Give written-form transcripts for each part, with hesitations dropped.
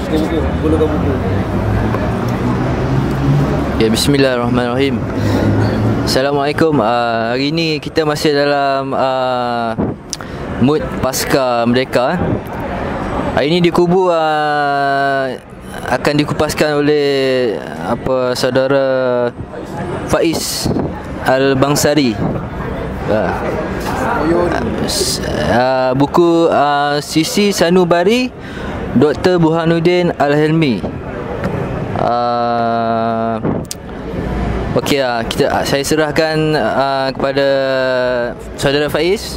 Buku. Ya, bismillahirrahmanirrahim. Assalamualaikum. Hari ini kita masih dalam mood pasca merdeka. Hari ini di Kubu akan dikupaskan oleh saudara Faiz Al-Bangsari. Buku Sisi Sanubari Dr. Burhanuddin Al-Helmi. Okey, saya serahkan kepada saudara Faiz.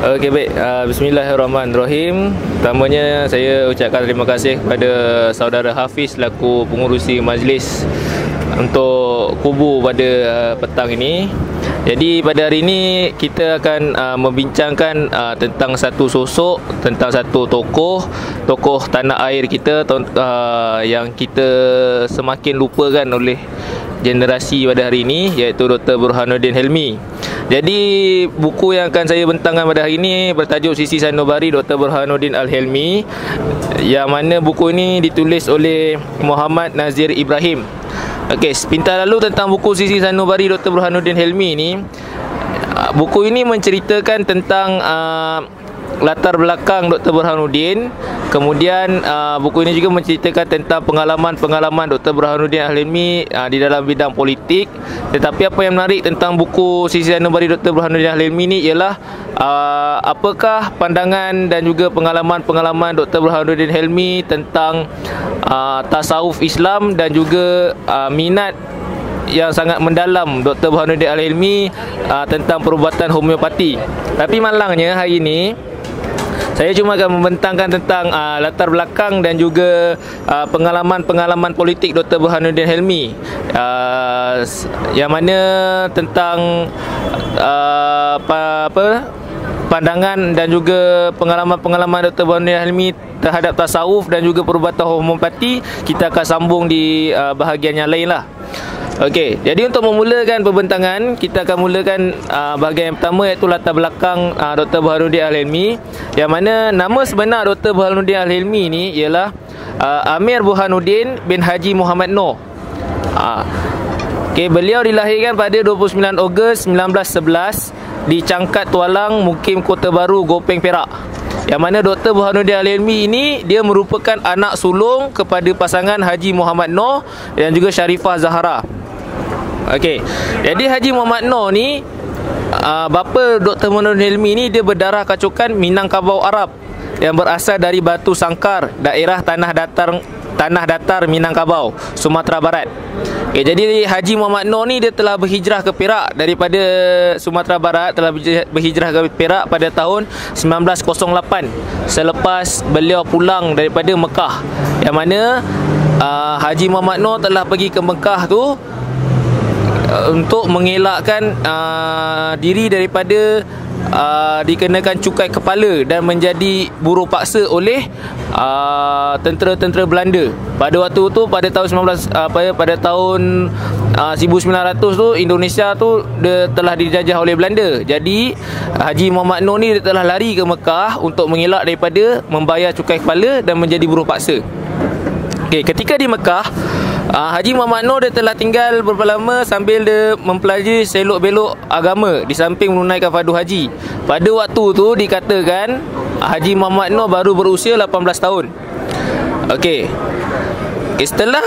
Okey, baik. Bismillahirrahmanirrahim. Pertamanya saya ucapkan terima kasih kepada saudara Hafiz selaku pengurusi majlis untuk Kubu pada petang ini. Jadi pada hari ini kita akan membincangkan tentang satu sosok, tentang satu tokoh tanah air kita yang kita semakin lupakan oleh generasi pada hari ini, iaitu Dr. Burhanuddin Helmi. Jadi buku yang akan saya bentangkan pada hari ini bertajuk Sisi Sanubari Dr. Burhanuddin Al-Helmi, yang mana buku ini ditulis oleh Muhammad Nazir Ibrahim. Okey, sepintas lalu tentang buku Sisi Sanubari Dr. Burhanuddin Helmi ni. Buku ini menceritakan tentang latar belakang Dr. Burhanuddin. Kemudian buku ini juga menceritakan tentang pengalaman-pengalaman Dr. Burhanuddin Al-Helmi di dalam bidang politik. Tetapi apa yang menarik tentang buku Sisi Sanubari Dr. Burhanuddin Al-Helmi ni ialah apakah pandangan dan juga pengalaman-pengalaman Dr. Burhanuddin Helmi tentang tasawuf Islam dan juga minat yang sangat mendalam Dr. Burhanuddin Al-Helmi tentang perubatan homeopati. Tapi malangnya hari ini saya cuma akan membentangkan tentang latar belakang dan juga pengalaman-pengalaman politik Dr. Burhanuddin Helmi, yang mana tentang pandangan dan juga pengalaman-pengalaman Dr. Burhanuddin Helmi terhadap tasawuf dan juga perubatan homeopati. Kita akan sambung di bahagian yang lain lah. Okey, jadi untuk memulakan pembentangan, kita akan mulakan bahagian yang pertama, iaitu latar belakang Dr. Burhanuddin Al-Helmi, yang mana nama sebenar Dr. Burhanuddin Al-Helmi ni ialah Amir Burhanuddin bin Haji Muhammad Noor. Okey, beliau dilahirkan pada 29 Ogos 1911 di Cangkat Tualang, Mukim Kota Baru, Gopeng, Perak. Yang mana Dr. Burhanuddin Al-Helmi ini dia merupakan anak sulung kepada pasangan Haji Muhammad Noor dan juga Sharifah Zahra. Okey, jadi Haji Muhammad Noor ni bapa Dr. Burhanuddin Helmi ni dia berdarah kacukan Minangkabau Arab yang berasal dari Batu Sangkar, daerah tanah datar Minangkabau, Sumatera Barat. Okay, jadi Haji Muhammad Noor ni dia telah berhijrah ke Perak daripada Sumatera Barat, telah berhijrah ke Perak pada tahun 1908 selepas beliau pulang daripada Mekah, yang mana Haji Muhammad Noor telah pergi ke Mekah tu untuk mengelakkan diri daripada dikenakan cukai kepala dan menjadi buruh paksa oleh tentera-tentera Belanda. Pada waktu tu pada tahun 1900 tu Indonesia tu dia telah dijajah oleh Belanda. Jadi Haji Muhammad Noor ni dia telah lari ke Mekah untuk mengelak daripada membayar cukai kepala dan menjadi buruh paksa. Okey, ketika di Mekah, Haji Muhammad Noor dia telah tinggal berapa lama sambil dia mempelajari selok-belok agama di samping menunaikan fardu haji. Pada waktu tu dikatakan Haji Muhammad Noor baru berusia 18 tahun. Okey. Setelah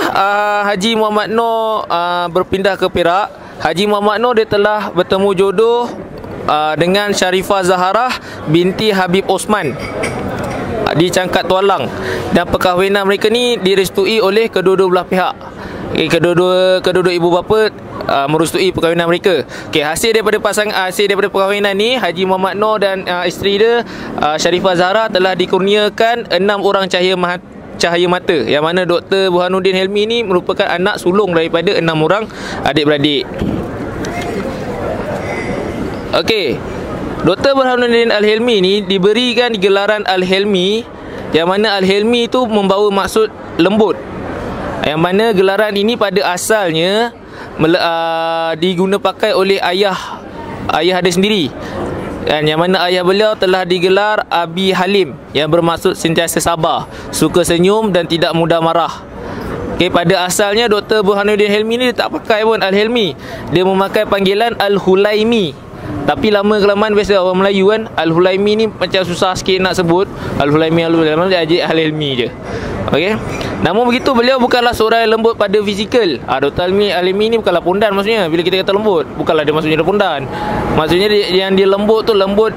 Haji Muhammad Noor berpindah ke Perak, Haji Muhammad Noor dia telah bertemu jodoh dengan Sharifah Zahra binti Habib Osman di Cangkat Tualang, dan perkahwinan mereka ni direstui oleh kedua-dua belah pihak. Kedua-dua ibu bapa merestui perkahwinan mereka. Hasil daripada perkahwinan ni, Haji Muhammad Noor dan isteri dia Sharifah Zahra telah dikurniakan 6 orang cahaya mata, yang mana Dr. Burhanuddin Helmi ni merupakan anak sulung daripada 6 orang adik-beradik. Okey, Dr. Burhanuddin Al-Helmi ni diberikan gelaran Al-Helmi, yang mana Al-Helmi tu membawa maksud lembut, yang mana gelaran ini pada asalnya diguna pakai oleh ayah dia sendiri, Dan yang mana ayah beliau telah digelar Abi Halim, yang bermaksud sentiasa sabar, suka senyum dan tidak mudah marah. Okey, pada asalnya Dr. Burhanuddin Helmi ni dia tak pakai pun Al-Helmi. Dia memakai panggilan Al-Hulaimi. Tapi lama kelamaan biasa orang Melayu kan, Al-Hulaimi ni macam susah sikit nak sebut. Al-Hulaimi dia ajak Al-Helmi je. Okey. Namun begitu, beliau bukanlah seorang yang lembut pada fizikal. Dr. Al-Helmi ni bukanlah pondan maksudnya. Bila kita kata lembut, bukanlah dia maksudnya dia pondan. Maksudnya yang dia lembut tu lembut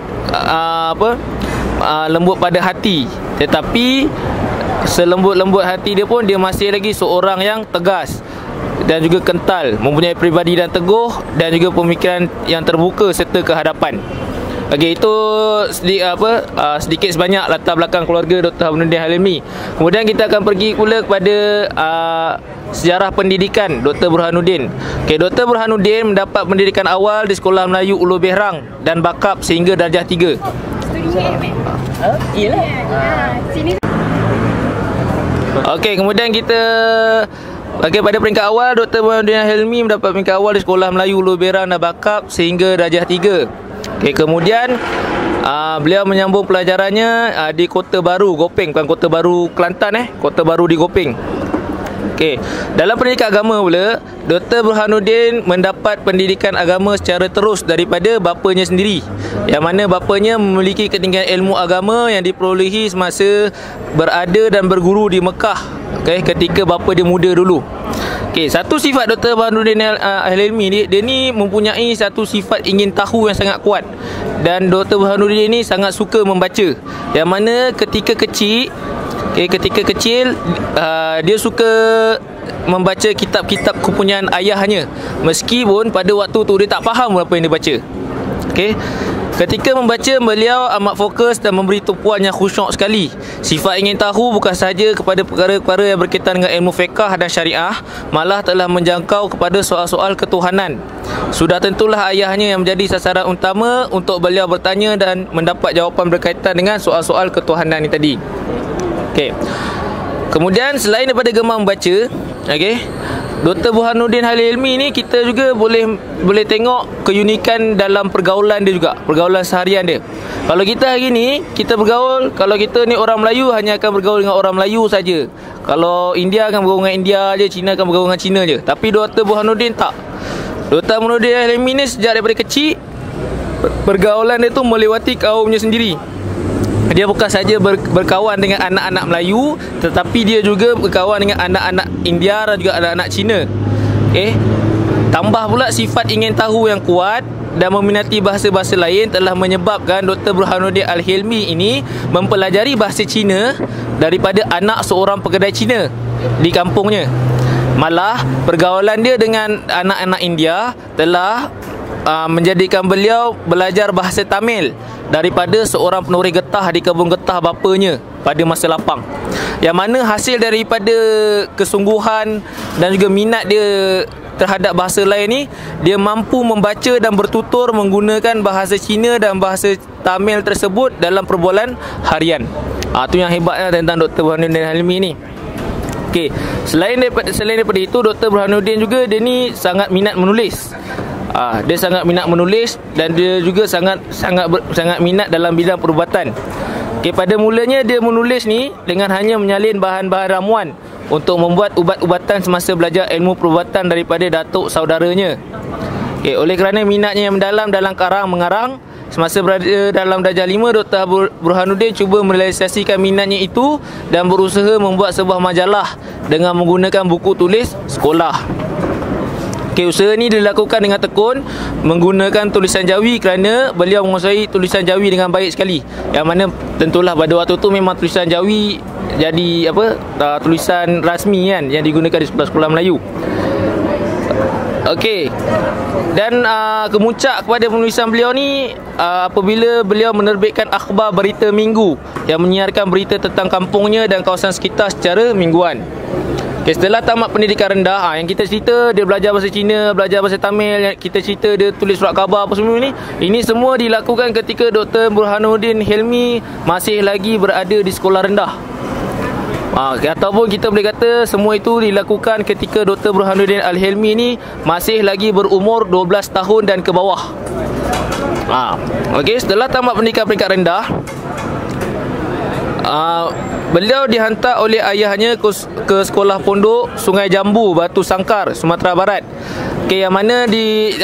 lembut pada hati. Tetapi selembut-lembut hati dia pun, dia masih lagi seorang yang tegas dan juga kental, mempunyai peribadi dan teguh, dan juga pemikiran yang terbuka serta kehadapan. Okey, itu sedikit sebanyak latar belakang keluarga Dr. Burhanuddin Helmi. Kemudian kita akan pergi pula kepada sejarah pendidikan Dr. Burhanuddin. Okey, Dr. Burhanuddin mendapat pendidikan awal di Sekolah Melayu Ulu Behrang dan bakap sehingga darjah 3. Okey, kemudian kita pada peringkat awal, Dr. Burhanuddin Helmi mendapat peringkat awal di Sekolah Melayu Ulu Behrang dan bakap sehingga darjah 3. Okey, kemudian beliau menyambung pelajarannya di Kota Baru, Gopeng, bukan Kota Baru Kelantan Kota Baru di Gopeng. Okey, dalam pendidikan agama pula, Dr. Burhanuddin mendapat pendidikan agama secara terus daripada bapanya sendiri, yang mana bapanya memiliki ketinggian ilmu agama yang diperolehi semasa berada dan berguru di Mekah. Okey, ketika bapa dia muda dulu. Okey, satu sifat Dr. Burhanuddin Helmi ni, dia ni mempunyai satu sifat ingin tahu yang sangat kuat. Dan Dr. Burhanuddin ni sangat suka membaca. Yang mana ketika kecil, dia suka membaca kitab-kitab kepunyaan ayahnya, meskipun pada waktu tu dia tak faham apa yang dia baca. Okey, ketika membaca, beliau amat fokus dan memberi tumpuan yang khusyuk sekali. Sifat ingin tahu bukan sahaja kepada perkara-perkara yang berkaitan dengan ilmu fiqh dan syariah, malah telah menjangkau kepada soal-soal ketuhanan. Sudah tentulah ayahnya yang menjadi sasaran utama untuk beliau bertanya dan mendapat jawapan berkaitan dengan soal-soal ketuhanan ini tadi. Okey. Kemudian selain daripada gemar membaca, okey, Dr. Burhanuddin Helmi ni kita juga boleh tengok keunikan dalam pergaulan dia juga, pergaulan seharian dia. Kalau kita hari ni kita bergaul, kalau kita ni orang Melayu hanya akan bergaul dengan orang Melayu saja. Kalau India akan bergaul dengan India je, Cina akan bergaul dengan Cina je. Tapi Dr. Burhanuddin tak. Dr. Burhanuddin Helmi ni sejak daripada kecil, pergaulan dia tu melewati kaumnya sendiri. Dia bukan saja berkawan dengan anak-anak Melayu, tetapi dia juga berkawan dengan anak-anak India dan juga anak-anak Cina. Tambah pula sifat ingin tahu yang kuat dan meminati bahasa-bahasa lain telah menyebabkan Dr. Burhanuddin Helmi ini mempelajari bahasa Cina daripada anak seorang pekedai Cina di kampungnya. Malah pergaulan dia dengan anak-anak India telah menjadikan beliau belajar bahasa Tamil daripada seorang penuris getah di kebun getah bapanya pada masa lapang. Yang mana hasil daripada kesungguhan dan juga minat dia terhadap bahasa lain ni, dia mampu membaca dan bertutur menggunakan bahasa Cina dan bahasa Tamil tersebut dalam perbualan harian. Itu yang hebatnya tentang Dr. Burhanuddin Helmi ni. Okey, selain daripada itu, Dr. Burhanuddin juga dia ni sangat minat menulis. Dia sangat minat menulis dan dia juga sangat minat dalam bidang perubatan. Okey, pada mulanya dia menulis ni dengan hanya menyalin bahan-bahan ramuan untuk membuat ubat-ubatan semasa belajar ilmu perubatan daripada datuk saudaranya. Okey, oleh kerana minatnya yang mendalam dalam karang mengarang, semasa berada dalam darjah 5, Dr. Burhanuddin cuba merealisasikan minatnya itu dan berusaha membuat sebuah majalah dengan menggunakan buku tulis sekolah. Okay, usaha ni dilakukan dengan tekun menggunakan tulisan Jawi kerana beliau menguasai tulisan Jawi dengan baik sekali. Yang mana tentulah pada waktu tu memang tulisan Jawi jadi tulisan rasmi kan yang digunakan di sekolah-sekolah Melayu. Okey. Dan kemuncak kepada penulisan beliau ni apabila beliau menerbitkan akhbar Berita Minggu yang menyiarkan berita tentang kampungnya dan kawasan sekitar secara mingguan. Okay, setelah tamat pendidikan rendah, yang kita cerita dia belajar bahasa Cina, belajar bahasa Tamil, yang kita cerita dia tulis surat khabar apa semua ni, ini semua dilakukan ketika Dr. Burhanuddin Helmi masih lagi berada di sekolah rendah. Ataupun kita boleh kata semua itu dilakukan ketika Dr. Burhanuddin Helmi ni masih lagi berumur 12 tahun dan ke bawah. Okey, setelah tamat pendidikan peringkat rendah, beliau dihantar oleh ayahnya ke sekolah pondok Sungai Jambu, Batu Sangkar, Sumatera Barat. Okey, yang mana di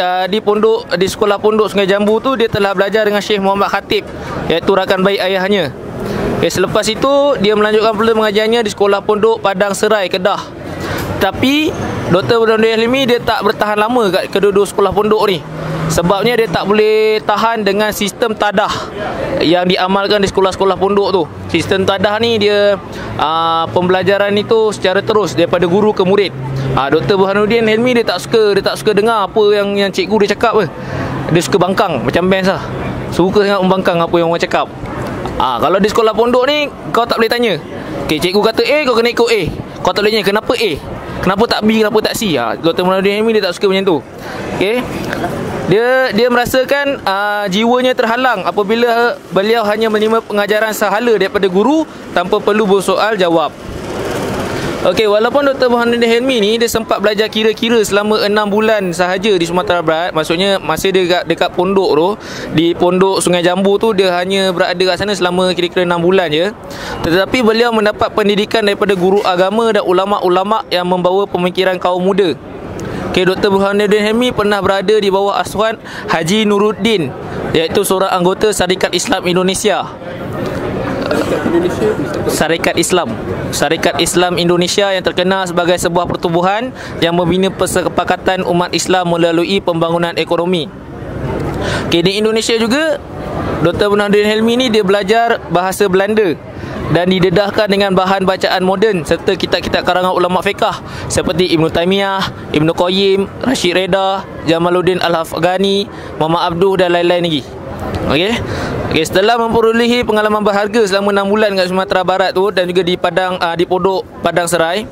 sekolah pondok Sungai Jambu tu dia telah belajar dengan Syekh Muhammad Khatib, iaitu rakan baik ayahnya. Okey, selepas itu dia melanjutkan pula mengajarnya di sekolah pondok Padang Serai, Kedah. Tapi Dr. Burhanuddin Al-Hilmi dia tak bertahan lama kat kedua-dua sekolah pondok ni. Sebabnya dia tak boleh tahan dengan sistem tadah yang diamalkan di sekolah-sekolah pondok tu. Sistem tadah ni dia pembelajaran itu secara terus daripada guru ke murid. Dr. Burhanuddin Al-Hilmi dia tak suka dengar apa yang cikgu dia cakap. Dia suka bangkang macam best lah. Suka sangat membangkang apa yang orang cakap. Kalau di sekolah pondok ni kau tak boleh tanya. Okay, cikgu kata A, kau kena ikut A. Kau tak boleh tanya kenapa A, kenapa tak B, kenapa tak C. Dr. Burhanuddin Al-Hilmi dia tak suka macam tu. Okay, dia merasakan jiwanya terhalang apabila beliau hanya menerima pengajaran sahala daripada guru tanpa perlu bersoal jawab. Okey, walaupun Dr. Burhanuddin Al-Hilmi ni dia sempat belajar kira-kira selama 6 bulan sahaja di Sumatera Barat. Maksudnya masa dia dekat pondok tu, di pondok Sungai Jambu tu, dia hanya berada kat sana selama kira-kira 6 bulan je. Tetapi beliau mendapat pendidikan daripada guru agama dan ulama'-ulama' yang membawa pemikiran kaum muda. Okey, Dr. Burhanuddin Al-Hilmi pernah berada di bawah asuhan Haji Nuruddin, iaitu seorang anggota Syarikat Islam Indonesia. Syarikat Islam Indonesia yang terkenal sebagai sebuah pertubuhan yang membina persepakatan umat Islam melalui pembangunan ekonomi. Okay, di Indonesia juga Dr. Burhanuddin Al-Hilmi ni dia belajar bahasa Belanda dan didedahkan dengan bahan bacaan moden serta kitab-kitab karangan ulama fiqh seperti Ibn Taymiyah, Ibn Qayyim, Rashid Reda, Jamaluddin Al-Afghani, Muhammad Abduh dan lain-lain lagi. Okey, setelah memperolehi pengalaman berharga selama 6 bulan kat Sumatera Barat tu dan juga di pondok Padang Serai,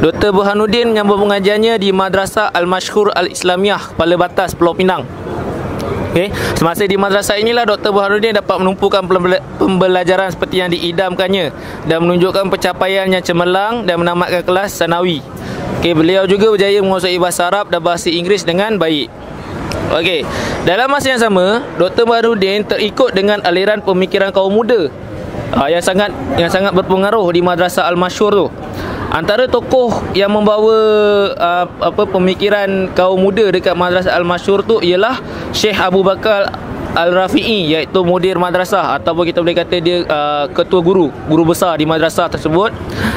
Dr. Burhanuddin menyambung pengajiannya di Madrasah Al-Mashhur Al-Islamiyah, Kepala Batas, Pulau Pinang. Okey, semasa di madrasah inilah Dr. Burhanuddin dapat menumpukan pembelajaran seperti yang diidamkannya dan menunjukkan pencapaian yang cemerlang dan menamatkan kelas sanawi. Okey, beliau juga berjaya menguasai bahasa Arab dan bahasa Inggeris dengan baik. Okey, dalam masa yang sama, Dr. Burhanuddin terikut dengan aliran pemikiran kaum muda yang sangat berpengaruh di Madrasah Al-Mashhur tu. Antara tokoh yang membawa pemikiran kaum muda dekat Madrasah Al-Mashhur tu ialah Syekh Abu Bakar Al-Rafi'i, iaitu mudir madrasah ataupun kita boleh kata dia ketua guru besar di madrasah tersebut.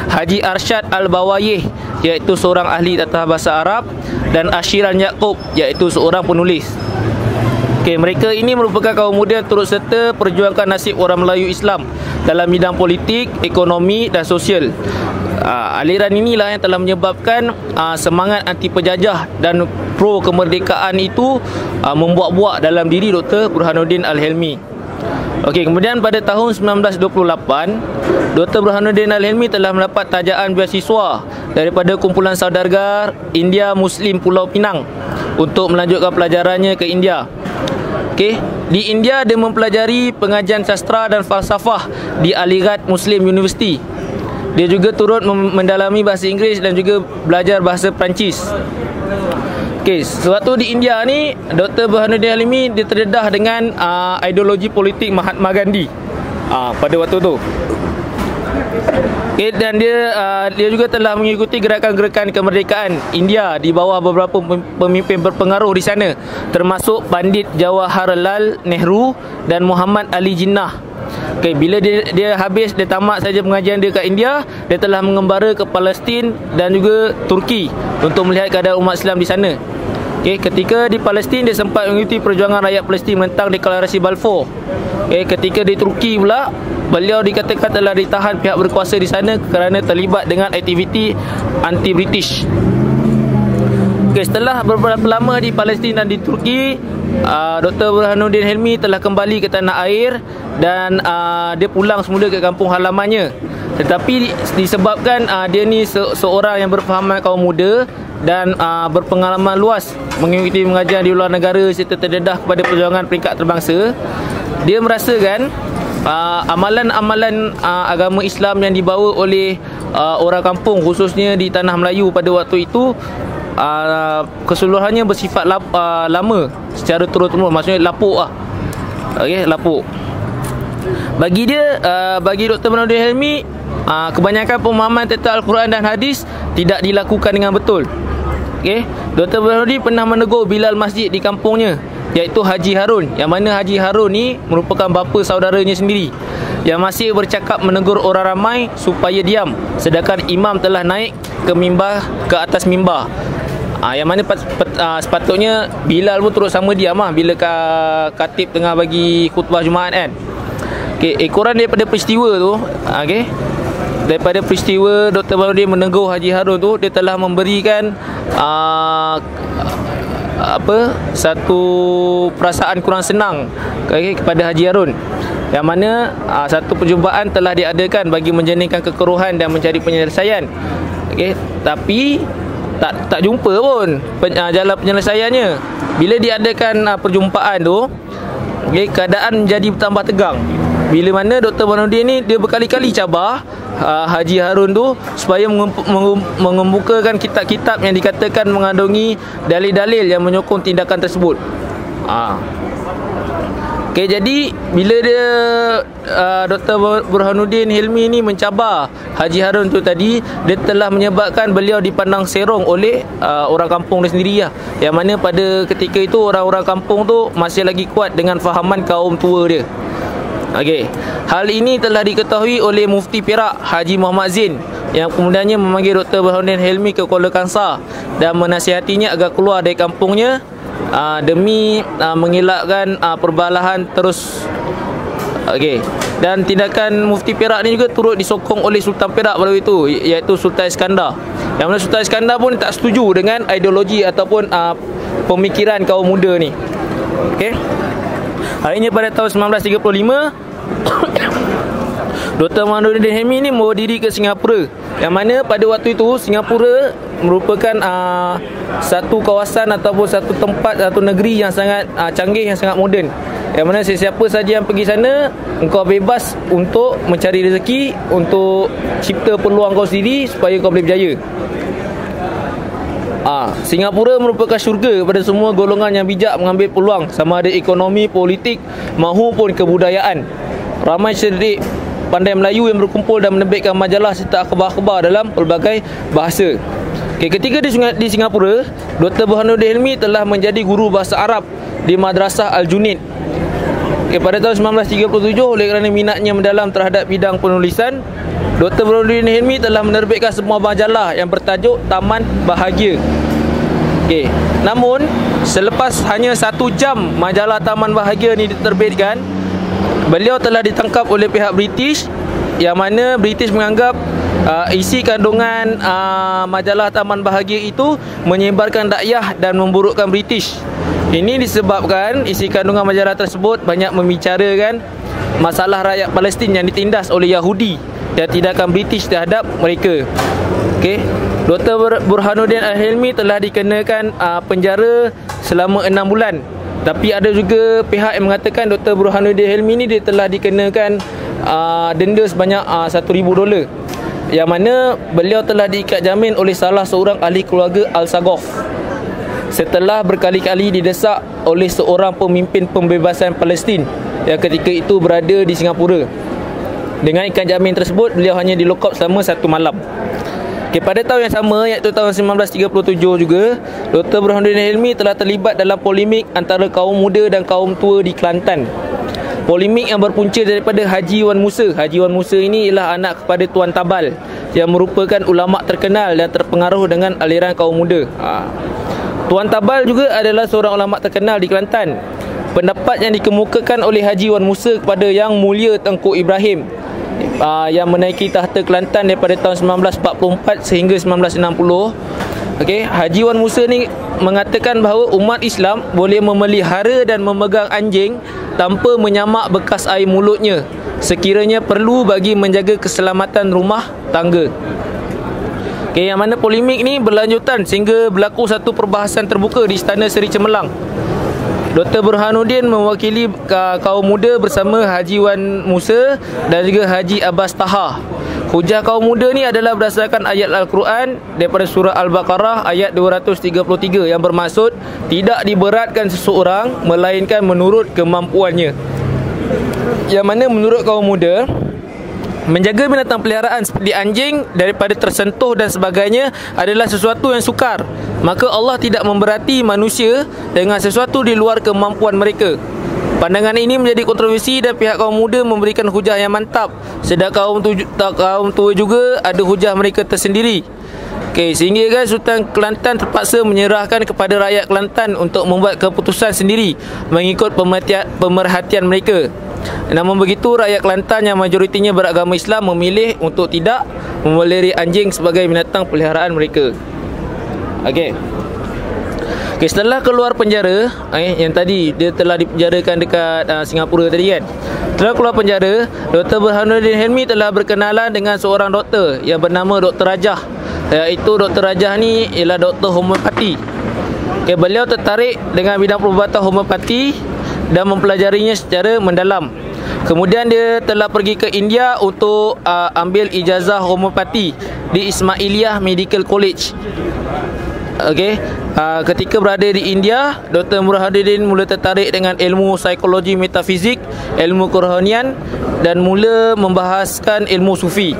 Haji Arsyad Al-Bawayih, iaitu seorang ahli tata bahasa Arab, dan Ashiran Yaqub, iaitu seorang penulis. Okey, mereka ini merupakan kaum muda yang turut serta perjuangkan nasib orang Melayu Islam dalam bidang politik, ekonomi dan sosial. Aliran inilah yang telah menyebabkan semangat anti penjajah dan pro kemerdekaan itu membuak-buak dalam diri Dr. Burhanuddin Al-Hilmi. Okey, kemudian pada tahun 1928, Dr. Burhanuddin Al-Hilmi telah mendapat tajaan beasiswa daripada kumpulan saudagar India Muslim Pulau Pinang untuk melanjutkan pelajarannya ke India. Okey, di India dia mempelajari pengajian sastra dan falsafah di Aligarh Muslim University. Dia juga turut mendalami bahasa Inggeris dan juga belajar bahasa Perancis. Okey, sewaktu di India ni, Dr. Burhanuddin Al-Hilmi dia terdedah dengan ideologi politik Mahatma Gandhi pada waktu tu. Okay, dan dia juga telah mengikuti gerakan-gerakan kemerdekaan India di bawah beberapa pemimpin berpengaruh di sana, termasuk Pandit Jawaharlal Nehru dan Muhammad Ali Jinnah. Okay, bila dia tamat saja pengajian dia kat India, dia telah mengembara ke Palestin dan juga Turki untuk melihat keadaan umat Islam di sana. Okay, ketika di Palestin dia sempat mengikuti perjuangan rakyat Palestin menentang deklarasi Balfour. Okay, ketika di Turki pula, beliau dikatakan telah ditahan pihak berkuasa di sana kerana terlibat dengan aktiviti anti-British. Okay, setelah beberapa lama di Palestin dan di Turki, Dr. Burhanuddin Al-Hilmi telah kembali ke tanah air dan dia pulang semula ke kampung halamannya. Tetapi disebabkan dia ni seorang yang berfahaman kaum muda dan berpengalaman luas mengikuti pengajian di luar negara serta terdedah kepada perjuangan peringkat terbangsa, dia merasakan amalan-amalan agama Islam yang dibawa oleh orang kampung, khususnya di tanah Melayu pada waktu itu, keseluruhannya bersifat lama secara turut-temurun, maksudnya lapuk lah. Okey, lapuk. Bagi dia, bagi Dr. Burhanuddin Helmi, kebanyakan pemahaman tentang Al-Quran dan hadis tidak dilakukan dengan betul. Okey, Dr. Burhanuddin pernah menegur Bilal masjid di kampungnya, iaitu Haji Harun, yang mana Haji Harun ni merupakan bapa saudaranya sendiri, yang masih bercakap menegur orang ramai supaya diam, sedangkan imam telah naik ke mimbar, ke atas mimbar. Yang mana sepatutnya Bilal pun turut sama diam bila khatib tengah bagi khutbah Jumaat kan. Okey, ekoran daripada peristiwa tu, okey, daripada peristiwa Dr. Burhanuddin menegur Haji Harun tu, dia telah memberikan satu perasaan kurang senang, okay, kepada Haji Harun, yang mana satu perjumpaan telah diadakan bagi menjeningkan kekeruhan dan mencari penyelesaian. Okey, tapi tak jumpa pun jalan penyelesaiannya. Bila diadakan perjumpaan tu, okay, keadaan menjadi bertambah tegang. Bila mana Dr. Burhanuddin ni dia berkali-kali cabar Haji Harun tu supaya mengemukakan kitab-kitab yang dikatakan mengandungi dalil-dalil yang menyokong tindakan tersebut. Okey, jadi bila dia Dr. Burhanuddin Helmi ni mencabar Haji Harun tu tadi, dia telah menyebabkan beliau dipandang serong oleh orang kampung dia sendiri lah. Yang mana pada ketika itu orang-orang kampung tu masih lagi kuat dengan fahaman kaum tua dia. Okey, hal ini telah diketahui oleh Mufti Perak Haji Muhammad Zain, yang kemudiannya memanggil Dr. Burhanuddin Helmi ke Kuala Kangsar dan menasihatinya agar keluar dari kampungnya demi mengelakkan perbalahan terus. Okey, dan tindakan Mufti Perak ni juga turut disokong oleh Sultan Perak pada waktu itu, iaitu Sultan Iskandar. Yang mana Sultan Iskandar pun tak setuju dengan ideologi ataupun pemikiran kaum muda ni. Okey, akhirnya pada tahun 1935 Dr. Burhanuddin Helmi ni membawa diri ke Singapura, yang mana pada waktu itu Singapura merupakan satu kawasan ataupun satu tempat, satu negeri yang sangat canggih, yang sangat moden, yang mana sesiapa saja yang pergi sana, engkau bebas untuk mencari rezeki, untuk cipta peluang kau sendiri supaya kau boleh berjaya. Singapura merupakan syurga kepada semua golongan yang bijak mengambil peluang, sama ada ekonomi, politik maupun kebudayaan. Ramai cerdik pandai Melayu yang berkumpul dan menerbitkan majalah serta akhbar-akhbar dalam pelbagai bahasa. Okay, ketika di Singapura, Dr. Burhanuddin Helmi telah menjadi guru bahasa Arab di Madrasah Al-Junaid. Okay, pada tahun 1937, oleh kerana minatnya mendalam terhadap bidang penulisan, Dr. Burhanuddin Helmi telah menerbitkan sebuah majalah yang bertajuk Taman Bahagia. Okay, namun selepas hanya 1 jam majalah Taman Bahagia ni diterbitkan, beliau telah ditangkap oleh pihak British, yang mana British menganggap isi kandungan majalah Taman Bahagia itu menyebarkan dakwah dan memburukkan British. Ini disebabkan isi kandungan majalah tersebut banyak membicarakan masalah rakyat Palestin yang ditindas oleh Yahudi dan tindakan British terhadap mereka. Okey, Dr. Burhanuddin Helmi telah dikenakan penjara selama 6 bulan. Tapi ada juga pihak yang mengatakan Dr. Burhanuddin Helmi ni dia telah dikenakan denda sebanyak $1,000, yang mana beliau telah diikat jamin oleh salah seorang ahli keluarga Al-Sagoff setelah berkali-kali didesak oleh seorang pemimpin pembebasan Palestin yang ketika itu berada di Singapura. Dengan ikat jamin tersebut, beliau hanya dilokap selama 1 malam. Okay, pada tahun yang sama, iaitu tahun 1937 juga, Dr. Burhanuddin Helmi telah terlibat dalam polemik antara kaum muda dan kaum tua di Kelantan. Polemik yang berpunca daripada Haji Wan Musa. Haji Wan Musa ini ialah anak kepada Tuan Tabal, yang merupakan ulama terkenal dan terpengaruh dengan aliran kaum muda. Tuan Tabal juga adalah seorang ulama terkenal di Kelantan. Pendapat yang dikemukakan oleh Haji Wan Musa kepada Yang Mulia Tengku Ibrahim, yang menaiki tahta Kelantan daripada tahun 1944 sehingga 1960. Okey, Haji Wan Musa ni mengatakan bahawa umat Islam boleh memelihara dan memegang anjing tanpa menyamak bekas air mulutnya sekiranya perlu bagi menjaga keselamatan rumah tangga. Okey, yang mana polemik ni berlanjutan sehingga berlaku satu perbahasan terbuka di Istana Seri Cemerlang. Dr. Burhanuddin mewakili kaum muda bersama Haji Wan Musa dan juga Haji Abbas Taha. Hujah kaum muda ni adalah berdasarkan ayat Al-Quran daripada surah Al-Baqarah ayat 233 yang bermaksud tidak diberatkan seseorang melainkan menurut kemampuannya. yang mana menurut kaum muda, menjaga binatang peliharaan seperti anjing daripada tersentuh dan sebagainya adalah sesuatu yang sukar. Maka Allah tidak memberati manusia dengan sesuatu di luar kemampuan mereka. Pandangan ini menjadi kontroversi dan pihak kaum muda memberikan hujah yang mantap, sedangkan kaum tua juga ada hujah mereka tersendiri. Sehingga kan Sultan Kelantan terpaksa menyerahkan kepada rakyat Kelantan untuk membuat keputusan sendiri mengikut pemerhatian mereka. Namun begitu, rakyat Kelantan yang majoritinya beragama Islam memilih untuk tidak memelihara anjing sebagai binatang peliharaan mereka. Setelah keluar penjara, yang tadi dia telah dipenjarakan dekat Singapura tadi kan. Setelah keluar penjara, Dr. Burhanuddin Helmi telah berkenalan dengan seorang doktor yang bernama Dr. Rajah. Iaitu Dr. Rajah ni ialah doktor homeopati. Beliau tertarik dengan bidang perubatan homeopati dan mempelajarinya secara mendalam. Kemudian dia telah pergi ke India untuk ambil ijazah homeopati di Ismailiyah Medical College. Ketika berada di India, Dr. Burhanuddin mula tertarik dengan ilmu psikologi metafizik, ilmu kerohanian dan mula membahaskan ilmu sufi.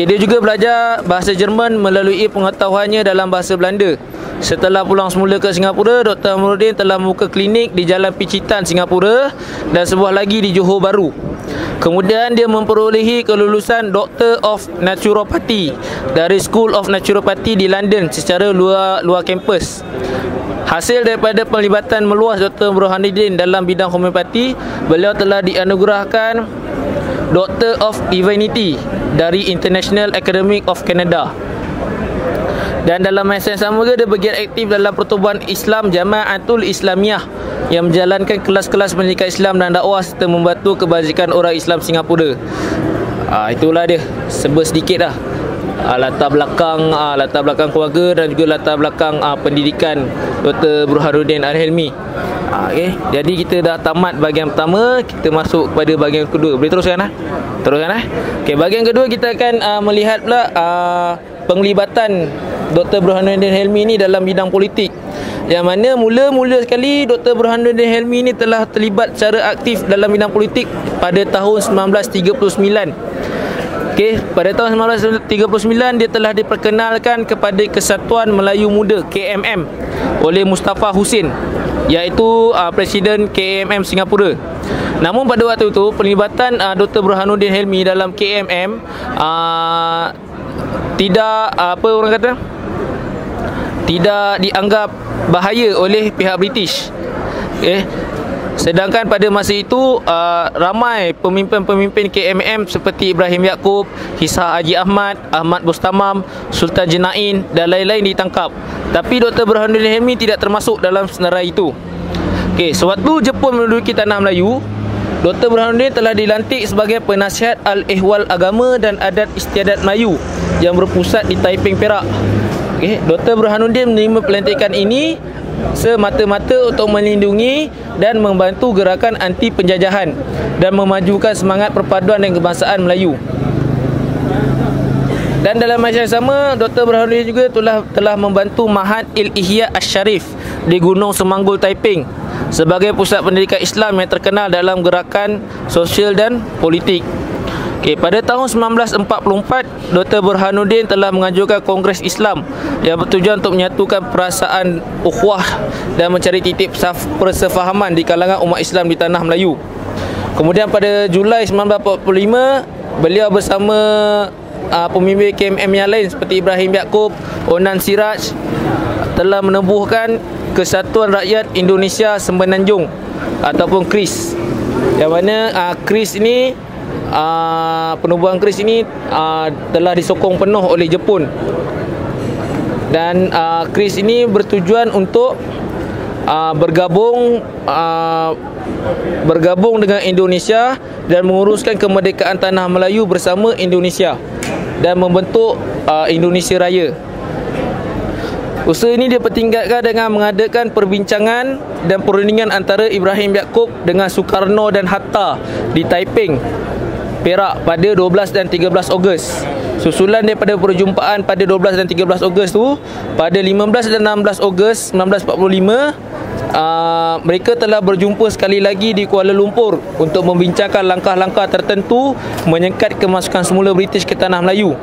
Dia juga belajar bahasa Jerman melalui pengetahuannya dalam bahasa Belanda. Setelah pulang semula ke Singapura, Dr. Burhanuddin telah membuka klinik di Jalan Picitan, Singapura dan sebuah lagi di Johor Bahru. Kemudian dia memperolehi kelulusan Doctor of Naturopathy dari School of Naturopathy di London secara luar kampus. Hasil daripada pelibatan meluas Dr. Burhanuddin dalam bidang homeopati, beliau telah dianugerahkan Doctor of Divinity dari International Academy of Canada. Dan dalam masa yang sama dia bergiat aktif dalam pertubuhan Islam Jamaatul Islamiyah yang menjalankan kelas-kelas pendidikan Islam dan dakwah serta membantu kebajikan orang Islam Singapura. Itulah dia, sedikit lah latar belakang keluarga dan juga latar belakang pendidikan Dr. Burhanuddin Al-Helmi. Jadi kita dah tamat bahagian pertama, kita masuk kepada bahagian kedua. Boleh teruskan lah? Bahagian kedua kita akan melihat pula penglibatan Dr. Burhanuddin Helmi ni dalam bidang politik. Yang mana mula-mula sekali Dr. Burhanuddin Helmi ni telah terlibat secara aktif dalam bidang politik pada tahun 1939. Pada tahun 1939 dia telah diperkenalkan kepada Kesatuan Melayu Muda KMM oleh Mustafa Husin, iaitu Presiden KMM Singapura. Namun pada waktu itu penglibatan Dr. Burhanuddin Helmi dalam KMM tidak dianggap bahaya oleh pihak British. Sedangkan pada masa itu ramai pemimpin-pemimpin KMM seperti Ibrahim Yaakob, Hisa Haji Ahmad, Ahmad Bustamam, Sultan Jenain dan lain-lain ditangkap. Tapi Dr. Burhanuddin Helmi tidak termasuk dalam senarai itu. Sewaktu Jepun menduduki tanah Melayu, Dr. Burhanuddin telah dilantik sebagai penasihat Al-Ehwal Agama dan Adat Istiadat Melayu yang berpusat di Taiping, Perak. Dr. Burhanuddin menerima pelantikan ini semata-mata untuk melindungi dan membantu gerakan anti penjajahan dan memajukan semangat perpaduan dan kebangsaan Melayu. Dan dalam masa yang sama, Dr. Burhanuddin juga telah membantu Mahat Il-Ihya Asy-Syarif di Gunung Semanggul, Taiping sebagai pusat pendidikan Islam yang terkenal dalam gerakan sosial dan politik. Pada tahun 1944, Dr. Burhanuddin telah mengajukan Kongres Islam yang bertujuan untuk menyatukan perasaan ukhuwah dan mencari titik persefahaman di kalangan umat Islam di tanah Melayu. Kemudian pada Julai 1945, beliau bersama pemimpin KMM yang lain seperti Ibrahim Yaakob, Onan Siraj telah menubuhkan Kesatuan Rakyat Indonesia Semenanjung ataupun KRIS. Yang mana KRIS ini penubuhan KRIS ini telah disokong penuh oleh Jepun. Dan KRIS ini bertujuan untuk bergabung dengan Indonesia dan menguruskan kemerdekaan tanah Melayu bersama Indonesia dan membentuk Indonesia Raya. Usaha ini dipertingkatkan dengan mengadakan perbincangan dan perundingan antara Ibrahim Yaakob dengan Sukarno dan Hatta di Taiping, Perak pada 12 dan 13 Ogos. Susulan daripada perjumpaan pada 12 dan 13 Ogos tu, pada 15 dan 16 Ogos 1945 mereka telah berjumpa sekali lagi di Kuala Lumpur untuk membincangkan langkah-langkah tertentu menyekat kemasukan semula British ke Tanah Melayu.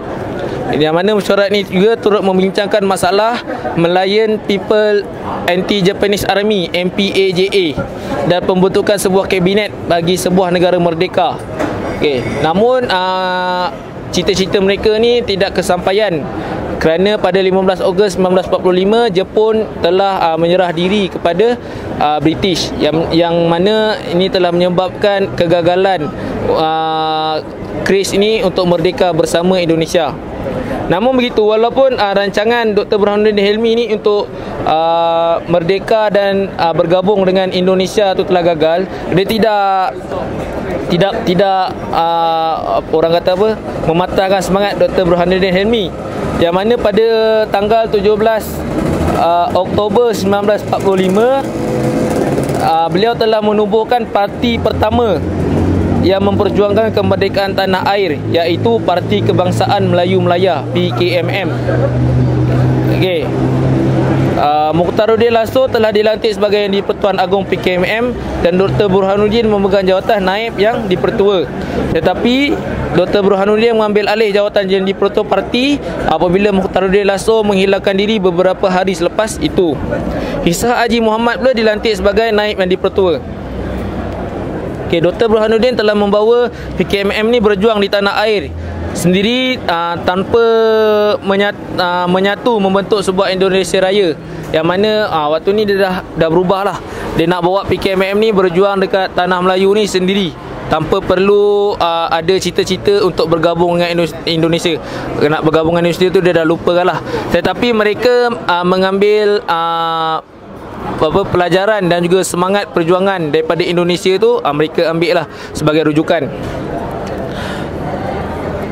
Yang mana mesyuarat ini juga turut membincangkan masalah Malayan People Anti-Japanese Army MPAJA dan pembentukan sebuah kabinet bagi sebuah negara merdeka. Namun cita-cita mereka ni tidak kesampaian kerana pada 15 Ogos 1945 Jepun telah menyerah diri kepada British yang mana ini telah menyebabkan kegagalan Chris ini untuk merdeka bersama Indonesia. Namun begitu, walaupun rancangan Dr. Burhanuddin Hilmi ini untuk merdeka dan bergabung dengan Indonesia itu telah gagal, dia tidak orang kata apa, mematahkan semangat Dr. Burhanuddin Hilmi, yang mana pada tanggal 17 Oktober 1945 beliau telah menubuhkan parti pertama yang memperjuangkan kemerdekaan tanah air, iaitu Parti Kebangsaan Melayu Melaya PKMM. Mukhtaruddin Lasso telah dilantik sebagai Yang di-Pertuan Agong PKMM dan Dr. Burhanuddin memegang jawatan naib Yang di-Pertua. Tetapi Dr. Burhanuddin mengambil alih jawatan Yang di-Pertua Parti apabila Mukhtaruddin Lasso menghilangkan diri beberapa hari selepas itu. Isa Haji Muhammad pula dilantik sebagai naib Yang di-Pertua. Dr. Burhanuddin telah membawa PKMM ni berjuang di tanah air sendiri tanpa menyatu membentuk sebuah Indonesia Raya, yang mana waktu ni dia dah berubah lah. Dia nak bawa PKMM ni berjuang dekat tanah Melayu ni sendiri tanpa perlu ada cita-cita untuk bergabung dengan Indonesia. Nak bergabung dengan Indonesia tu dia dah lupakan lah. Tetapi mereka mengambil pelajaran dan juga semangat perjuangan daripada Indonesia tu, mereka ambil lah sebagai rujukan.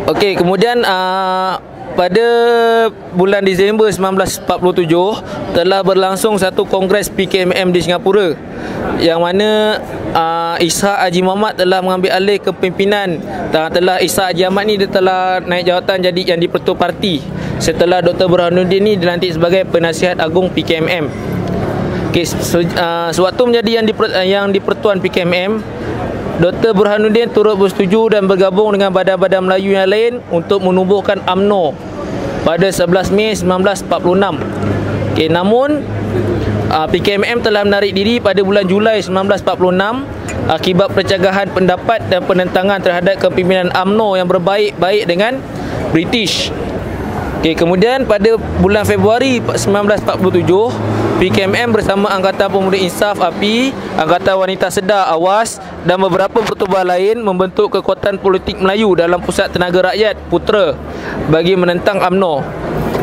Kemudian pada bulan Disember 1947 telah berlangsung satu kongres PKMM di Singapura, yang mana Ishak Haji Muhammad telah mengambil alih kepimpinan. Ishak Haji Ahmad ni dia telah naik jawatan jadi Yang di-Pertua Parti setelah Dr. Burhanuddin ni dilantik sebagai Penasihat Agung PKMM. Sewaktu menjadi Yang di-Pertuan PKMM, Dr. Burhanuddin turut bersetuju dan bergabung dengan badan-badan Melayu yang lain untuk menubuhkan UMNO pada 11 Mei 1946. Namun PKMM telah menarik diri pada bulan Julai 1946 akibat percagahan pendapat dan penentangan terhadap kepimpinan UMNO yang berbaik-baik dengan British. Kemudian pada bulan Februari 1947, PKMM bersama Angkatan Pemuda Insaf API, Angkatan Wanita Sedar AWAS dan beberapa pertubuhan lain membentuk kekuatan politik Melayu dalam Pusat Tenaga Rakyat Putra bagi menentang UMNO.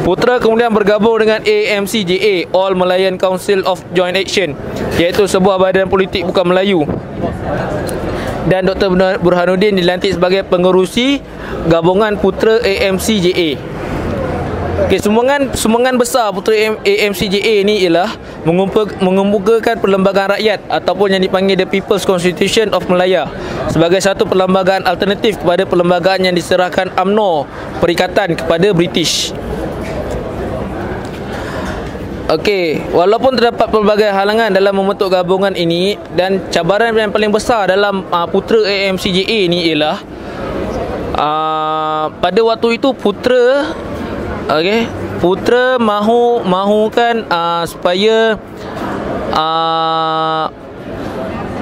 Putra kemudian bergabung dengan AMCJA, All Malayan Council of Joint Action, iaitu sebuah badan politik bukan Melayu. Dan Dr. Burhanuddin dilantik sebagai pengerusi gabungan Putra AMCJA. Sumbangan besar Putra AMCJA ni ialah mengemukakan Perlembagaan Rakyat ataupun yang dipanggil The People's Constitution of Malaya sebagai satu perlembagaan alternatif kepada perlembagaan yang diserahkan UMNO Perikatan kepada British. Walaupun terdapat pelbagai halangan dalam membentuk gabungan ini, dan cabaran yang paling besar dalam Putra AMCJA ni ialah pada waktu itu Putra mahukan supaya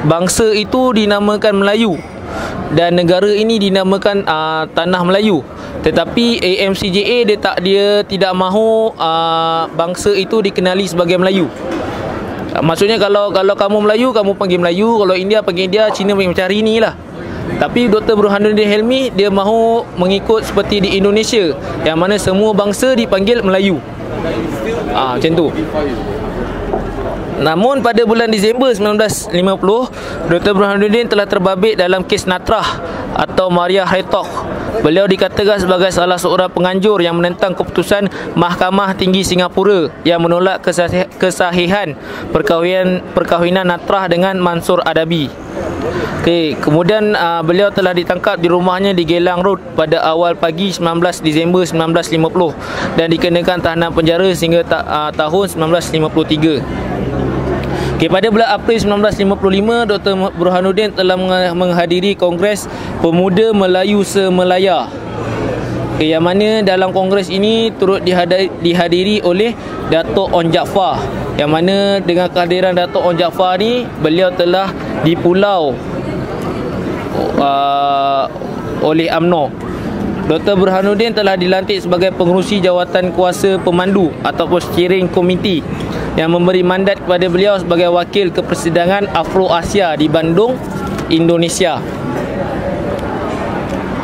bangsa itu dinamakan Melayu dan negara ini dinamakan Tanah Melayu. Tetapi AMCJA dia tidak mahu bangsa itu dikenali sebagai Melayu. Maksudnya kalau kamu Melayu, kamu panggil Melayu. Kalau India panggil India, Cina panggil macam hari ni lah. Tapi Dr. Burhanuddin Hilmi dia mahu mengikut seperti di Indonesia, yang mana semua bangsa dipanggil Melayu. Macam tu. Namun pada bulan Disember 1950, Dr. Burhanuddin telah terbabit dalam kes Natrah atau Maria Hertog. Beliau dikatakan sebagai salah seorang penganjur yang menentang keputusan Mahkamah Tinggi Singapura yang menolak kesahihan perkahwinan Natrah dengan Mansur Adabi. Kemudian beliau telah ditangkap di rumahnya di Geylang Road pada awal pagi 19 Disember 1950 dan dikenakan tahanan penjara sehingga tahun 1953. Okay, pada bulan April 1955, Dr. Burhanuddin telah menghadiri Kongres Pemuda Melayu Semelaya. Okay, yang mana dalam kongres ini turut dihadiri oleh Dato' Onn Jaafar. Yang mana dengan kehadiran Dato' Onn Jaafar ni, beliau telah dipulau oleh UMNO. Dr. Burhanuddin telah dilantik sebagai pengerusi jawatan kuasa pemandu ataupun steering committee yang memberi mandat kepada beliau sebagai wakil ke persidangan Afro-Asia di Bandung, Indonesia.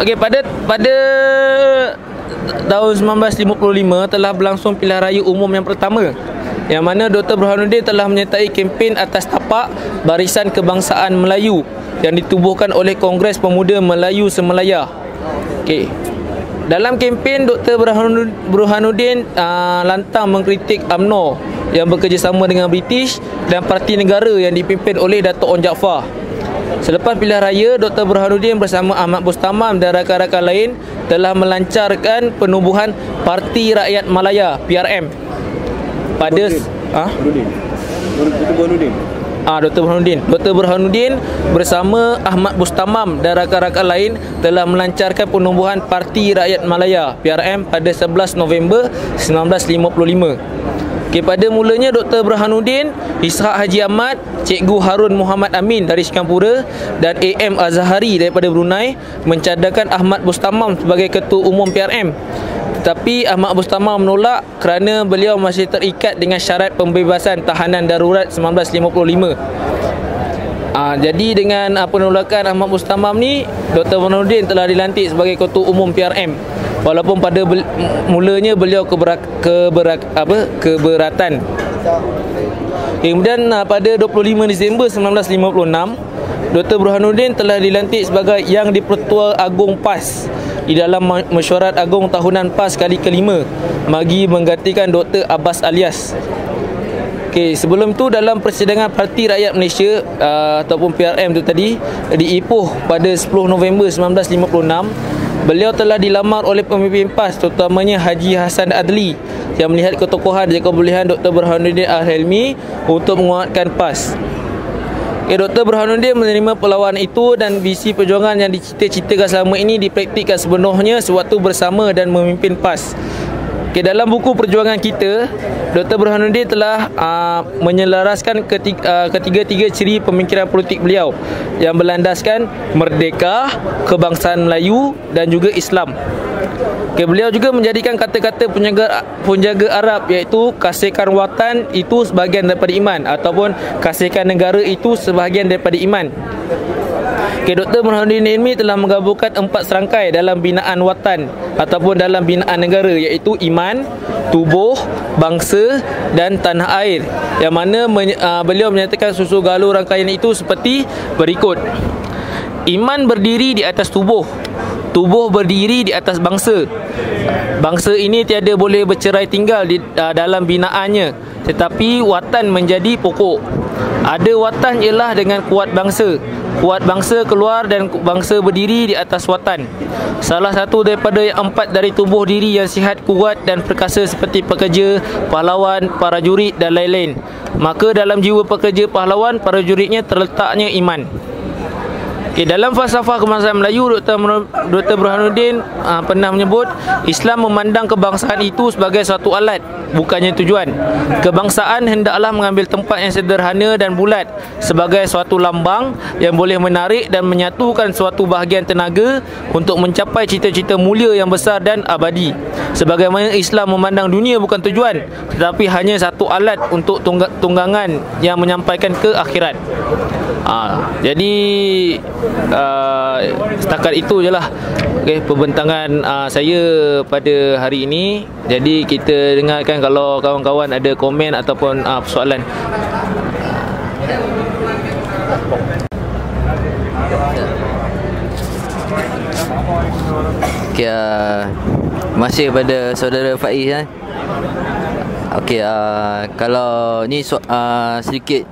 Okey, pada tahun 1955 telah berlangsung pilihan raya umum yang pertama, yang mana Dr. Burhanuddin telah menyertai kempen atas tapak Barisan Kebangsaan Melayu yang ditubuhkan oleh Kongres Pemuda Melayu Semelaya. Okey. Dalam kempen, Dr. Burhanuddin lantang mengkritik UMNO yang bekerjasama dengan British dan parti negara yang dipimpin oleh Dato' Onn Jaafar. Selepas pilihan raya, Dr. Burhanuddin bersama Ahmad Bustamam dan rakan-rakan lain telah melancarkan penubuhan Parti Rakyat Malaya (PRM) pada Dr. Burhanuddin bersama Ahmad Bustamam dan rakan-rakan lain telah melancarkan penubuhan Parti Rakyat Malaya (PRM) pada 11 November 1955. Okay, pada mulanya Dr. Burhanuddin, Ishak Haji Ahmad, Cikgu Harun Muhammad Amin dari Singapura dan AM Azhari daripada Brunei mencadangkan Ahmad Bustamam sebagai Ketua Umum PRM. Tetapi Ahmad Bustamam menolak kerana beliau masih terikat dengan syarat pembebasan tahanan darurat 1955. Jadi dengan penolakan Ahmad Bustamam ni, Dr. Burhanuddin telah dilantik sebagai Ketua Umum PRM. Walaupun pada mulanya beliau keberatan. Kemudian pada 25 Disember 1956, Dr. Burhanuddin telah dilantik sebagai Yang di-Pertua Agong PAS di dalam Mesyuarat Agong Tahunan PAS kali kelima bagi menggantikan Dr. Abbas Alias. Sebelum itu dalam persidangan Parti Rakyat Malaysia ataupun PRM itu tadi di Ipoh pada 10 November 1956, beliau telah dilamar oleh pemimpin PAS terutamanya Haji Hassan Adli yang melihat ketokohan dan kebolehan Dr. Burhanuddin Al-Helmi untuk menguatkan PAS. Dr. Burhanuddin menerima perlawanan itu dan visi perjuangan yang dicita-citakan selama ini dipraktikkan sepenuhnya sewaktu bersama dan memimpin PAS. Dalam buku perjuangan kita, Dr. Burhanuddin telah menyelaraskan ketiga-tiga ciri pemikiran politik beliau yang berlandaskan merdeka, kebangsaan Melayu dan juga Islam. Beliau juga menjadikan kata-kata penjaga Arab iaitu kasihkan watan itu sebahagian daripada iman ataupun kasihkan negara itu sebahagian daripada iman. Dr. Burhanuddin Al-Helmi telah menggabungkan 4 serangkai dalam binaan watan ataupun dalam binaan negara iaitu iman, tubuh, bangsa dan tanah air, yang mana beliau menyatakan susul galur rangkaian itu seperti berikut. Iman berdiri di atas tubuh, tubuh berdiri di atas bangsa. Bangsa ini tiada boleh bercerai tinggal dalam binaannya, tetapi watan menjadi pokok. Ada watan ialah dengan kuat bangsa. Kuat bangsa keluar dan bangsa berdiri di atas watan. Salah satu daripada yang 4 dari tubuh diri yang sihat, kuat dan perkasa seperti pekerja, pahlawan, prajurit dan lain-lain. Maka dalam jiwa pekerja, pahlawan, prajuritnya terletaknya iman. Dalam falsafah kebangsaan Melayu, Dr. Burhanuddin pernah menyebut Islam memandang kebangsaan itu sebagai suatu alat, bukannya tujuan. Kebangsaan hendaklah mengambil tempat yang sederhana dan bulat sebagai suatu lambang yang boleh menarik dan menyatukan suatu bahagian tenaga untuk mencapai cita-cita mulia yang besar dan abadi. Sebagaimana Islam memandang dunia bukan tujuan, tetapi hanya satu alat untuk tunggangan yang menyampaikan ke akhirat. Jadi setakat itu je lah pembentangan saya pada hari ini. Jadi kita dengarkan kalau kawan-kawan ada komen ataupun persoalan. Okay, masih pada saudara Faiz Okey, kalau ni sedikit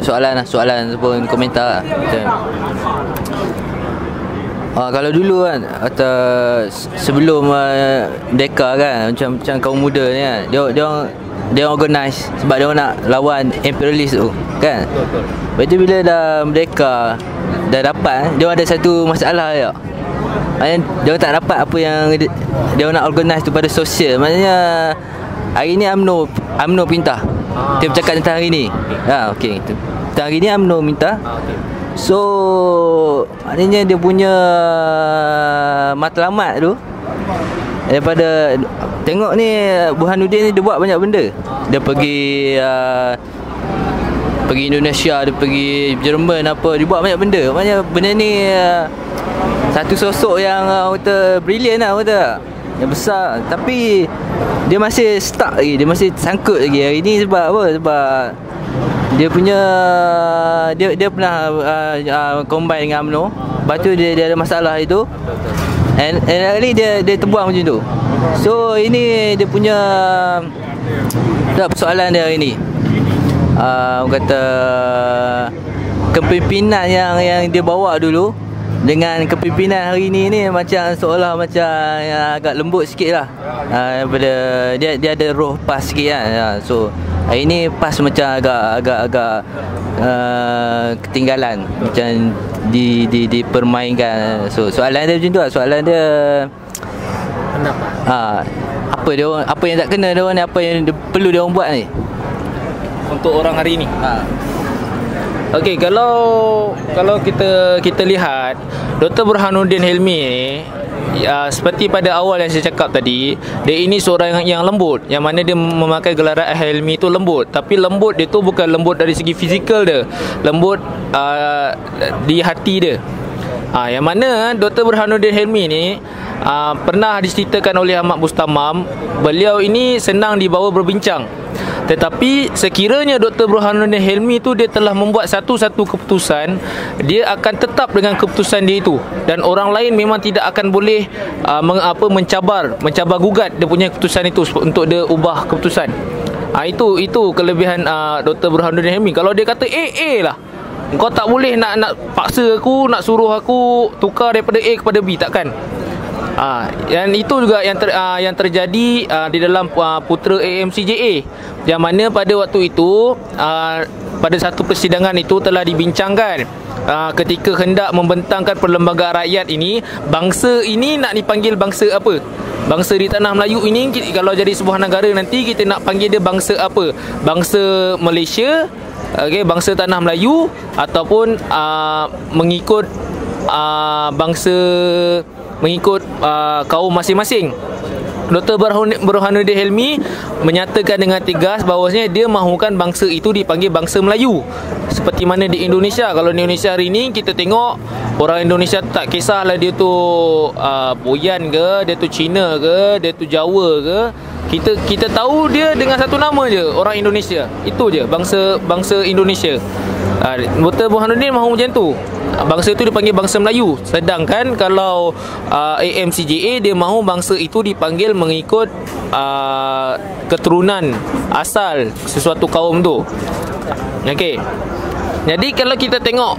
soalan ataupun komentar kalau dulu kan atau sebelum Merdeka kan, macam kaum muda ni kan, dia dia organize sebab dia nak lawan imperialis tu kan. Betul. Lepas tu bila dah merdeka, dah dapat, dia ada satu masalah je. Maknanya dia tak dapat apa yang dia nak organize tu pada sosial. Maknanya hari ni UMNO pinta. Dia bercakap tentang hari ni. Okey. Tentang hari ni UMNO minta. Okey. So maknanya dia punya matlamat tu daripada tengok ni Burhanuddin ni dia buat banyak benda. Dia pergi Indonesia, dia pergi Jerman apa, dia buat banyak benda. Maknanya benda ni satu sosok yang kata brilliant lah kata. Yang besar, tapi dia masih stuck lagi, dia masih sangkut lagi hari ni sebab apa? Sebab dia punya dia pernah combine dengan UMNO. Lepas tu dia ada masalah itu. And hari dia terbuang macam tu. So ini dia punya persoalan dia hari ni. Kata kepimpinan yang dia bawa dulu dengan kepimpinan hari ni macam seolah macam agak lembut sikit lah. Daripada dia ada roh PAS sikit kan. So hari ni PAS macam agak ketinggalan, macam dipermainkan. So soalan dia macam tu lah. Soalan dia apa yang tak kena dia orang ni, apa yang perlu dia orang buat ni Untuk orang hari ni. Okey, kalau kita lihat Dr. Burhanuddin Hilmi ni, seperti pada awal yang saya cakap tadi, dia ini seorang yang lembut, yang mana dia memakai gelaran Hilmi tu lembut. Tapi lembut dia tu bukan lembut dari segi fizikal dia, lembut di hati dia. Yang mana Dr. Burhanuddin Hilmi ni pernah diceritakan oleh Ahmad Mustamam, beliau ini senang dibawa berbincang. Tetapi sekiranya Dr. Burhanuddin Hilmi tu dia telah membuat satu-satu keputusan, dia akan tetap dengan keputusan dia itu, dan orang lain memang tidak akan boleh mencabar gugat dia punya keputusan itu untuk dia ubah keputusan. Itu kelebihan Dr. Burhanuddin Hilmi. Kalau dia kata lah, kau tak boleh nak paksa aku, nak suruh aku tukar daripada A kepada B, takkan. Dan itu juga yang terjadi di dalam putera AMCJA, yang mana pada waktu itu pada satu persidangan itu telah dibincangkan ketika hendak membentangkan perlembagaan rakyat ini, bangsa ini nak dipanggil bangsa apa? Bangsa di tanah Melayu ini kalau jadi sebuah negara nanti kita nak panggil dia bangsa apa? Bangsa Malaysia, bangsa tanah Melayu, ataupun mengikut kaum masing-masing. Dr. Burhanuddin Hilmi menyatakan dengan tegas bahawasanya dia mahukan bangsa itu dipanggil bangsa Melayu. Seperti mana di Indonesia, kalau di Indonesia hari ini kita tengok orang Indonesia tak kisahlah dia tu Boyan ke, dia tu Cina ke, dia tu Jawa ke, kita tahu dia dengan satu nama je, orang Indonesia. Itu je, bangsa Indonesia. Dr. Burhanuddin mahu macam tu, bangsa itu dipanggil bangsa Melayu. Sedangkan kalau AMCJA dia mahu bangsa itu dipanggil mengikut keturunan asal sesuatu kaum tu. Okey. Jadi kalau kita tengok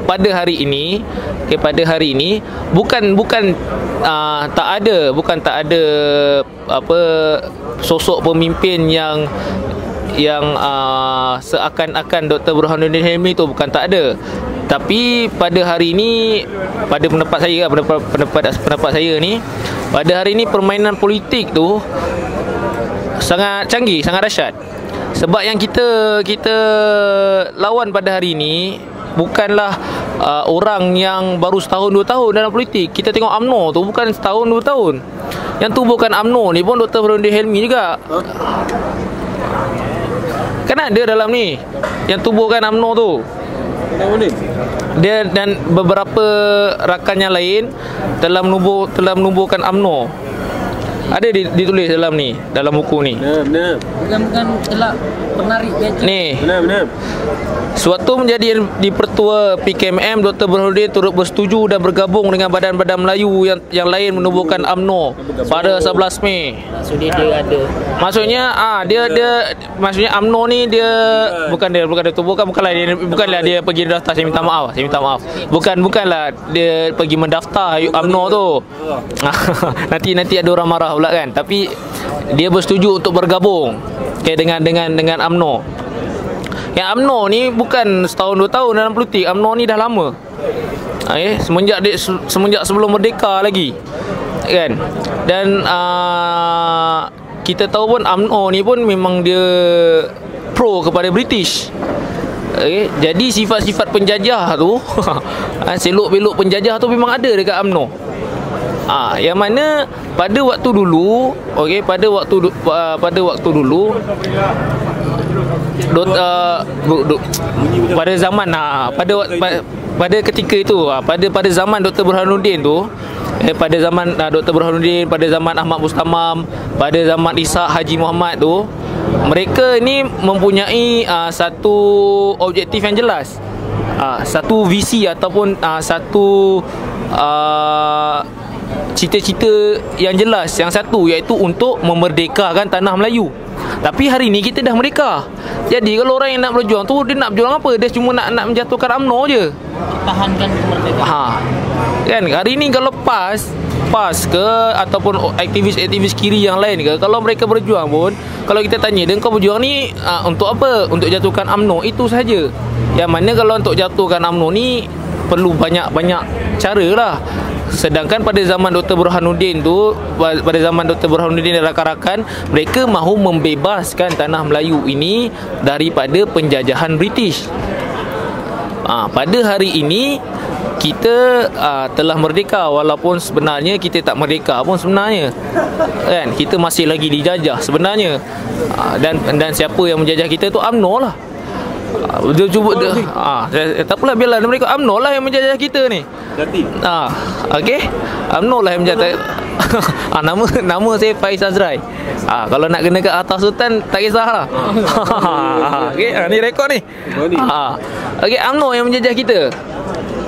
pada hari ini, bukan tak ada apa sosok pemimpin yang seakan-akan Dr. Burhanuddin Hilmi tu, bukan tak ada. Tapi pada hari ini, pada pendapat saya ni, pada hari ini permainan politik tu sangat canggih, sangat dahsyat. Sebab yang kita lawan pada hari ini bukanlah orang yang baru setahun 2 tahun dalam politik. Kita tengok UMNO tu bukan setahun 2 tahun. Yang tu bukan UMNO ni pun Dr. Burhanuddin Hilmi juga. Kan ada dalam ni yang tubuhkan UMNO tu. Dia dan beberapa rakan yang lain telah menubuhkan UMNO. Ada ditulis dalam ni, dalam buku ni. Benar. Bukan telah penarik gaji. Ni. Benar. Sewaktu menjadi Dipertua PKMM, Dr. Burhanuddin turut bersetuju dan bergabung dengan badan-badan Melayu yang lain menubuhkan UMNO pada 11 Mei. Maksudnya dia ada. Maksudnya UMNO ni dia bukanlah dia pergi daftar. Saya minta maaf. Bukanlah dia pergi mendaftar UMNO tu. Nanti ada orang marah pula kan. Tapi dia bersetuju untuk bergabung. dengan UMNO. Yang UMNO ni bukan setahun 2 tahun dalam politik. UMNO ni dah lama. Semenjak sebelum merdeka lagi. Kan? Dan kita tahu pun UMNO ni pun memang dia pro kepada British. Jadi sifat-sifat penjajah tu selok-belok penjajah tu memang ada dekat UMNO. Yang mana pada waktu dulu, pada waktu dulu pada zaman pada ketika itu, pada zaman Dr. Burhanuddin tu, pada zaman Dr. Burhanuddin, pada zaman Ahmad Mustamam, pada zaman Ishaq Haji Muhammad tu, mereka ni mempunyai satu objektif yang jelas, satu visi ataupun satu cita-cita yang jelas. Yang satu iaitu untuk memerdekakan tanah Melayu. Tapi hari ni kita dah merdeka. Jadi kalau orang yang nak berjuang tu, dia nak berjuang apa? Dia cuma nak menjatuhkan UMNO je. Tahankan kemerdekaan. Kan hari ni kalau PAS ke ataupun aktivis-aktivis kiri yang lain ke, kalau mereka berjuang pun, kalau kita tanya dia, kau berjuang ni untuk apa? Untuk jatuhkan UMNO, itu sahaja. Yang mana kalau untuk jatuhkan UMNO ni perlu banyak cara lah. Sedangkan pada zaman Dr. Burhanuddin tu, pada zaman Dr. Burhanuddin dan rakan-rakan, mereka mahu membebaskan tanah Melayu ini daripada penjajahan British. Pada hari ini kita telah merdeka, walaupun sebenarnya kita tak merdeka pun sebenarnya. Kan? Kita masih lagi dijajah sebenarnya. Dan siapa yang menjajah kita tu UMNO lah. Dia cuba tak apalah, biarlah mereka. UMNO lah yang menjajah kita ni. Okey, UMNO lah yang menjajah. Nama saya Faiz Azrai. Kalau nak kena kat atas Sultan tak kisahlah. Okey, ni rekod ni. Okey, UMNO yang menjajah kita.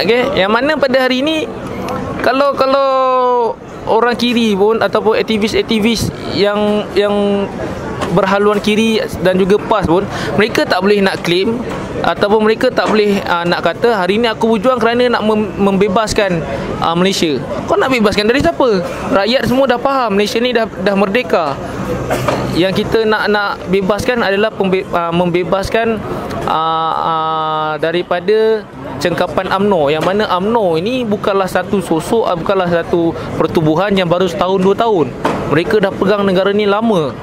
Okey, yang mana pada hari ini kalau orang kiri pun ataupun aktivis-aktivis yang berhaluan kiri dan juga PAS pun, mereka tak boleh nak claim ataupun mereka tak boleh nak kata hari ni aku berjuang kerana nak membebaskan Malaysia. Kau nak bebaskan dari siapa? Rakyat semua dah faham Malaysia ni dah merdeka. Yang kita nak bebaskan adalah membebaskan daripada cengkapan UMNO, yang mana UMNO ini bukanlah satu sosok, bukanlah satu pertubuhan yang baru setahun 2 tahun. Mereka dah pegang negara ni lama.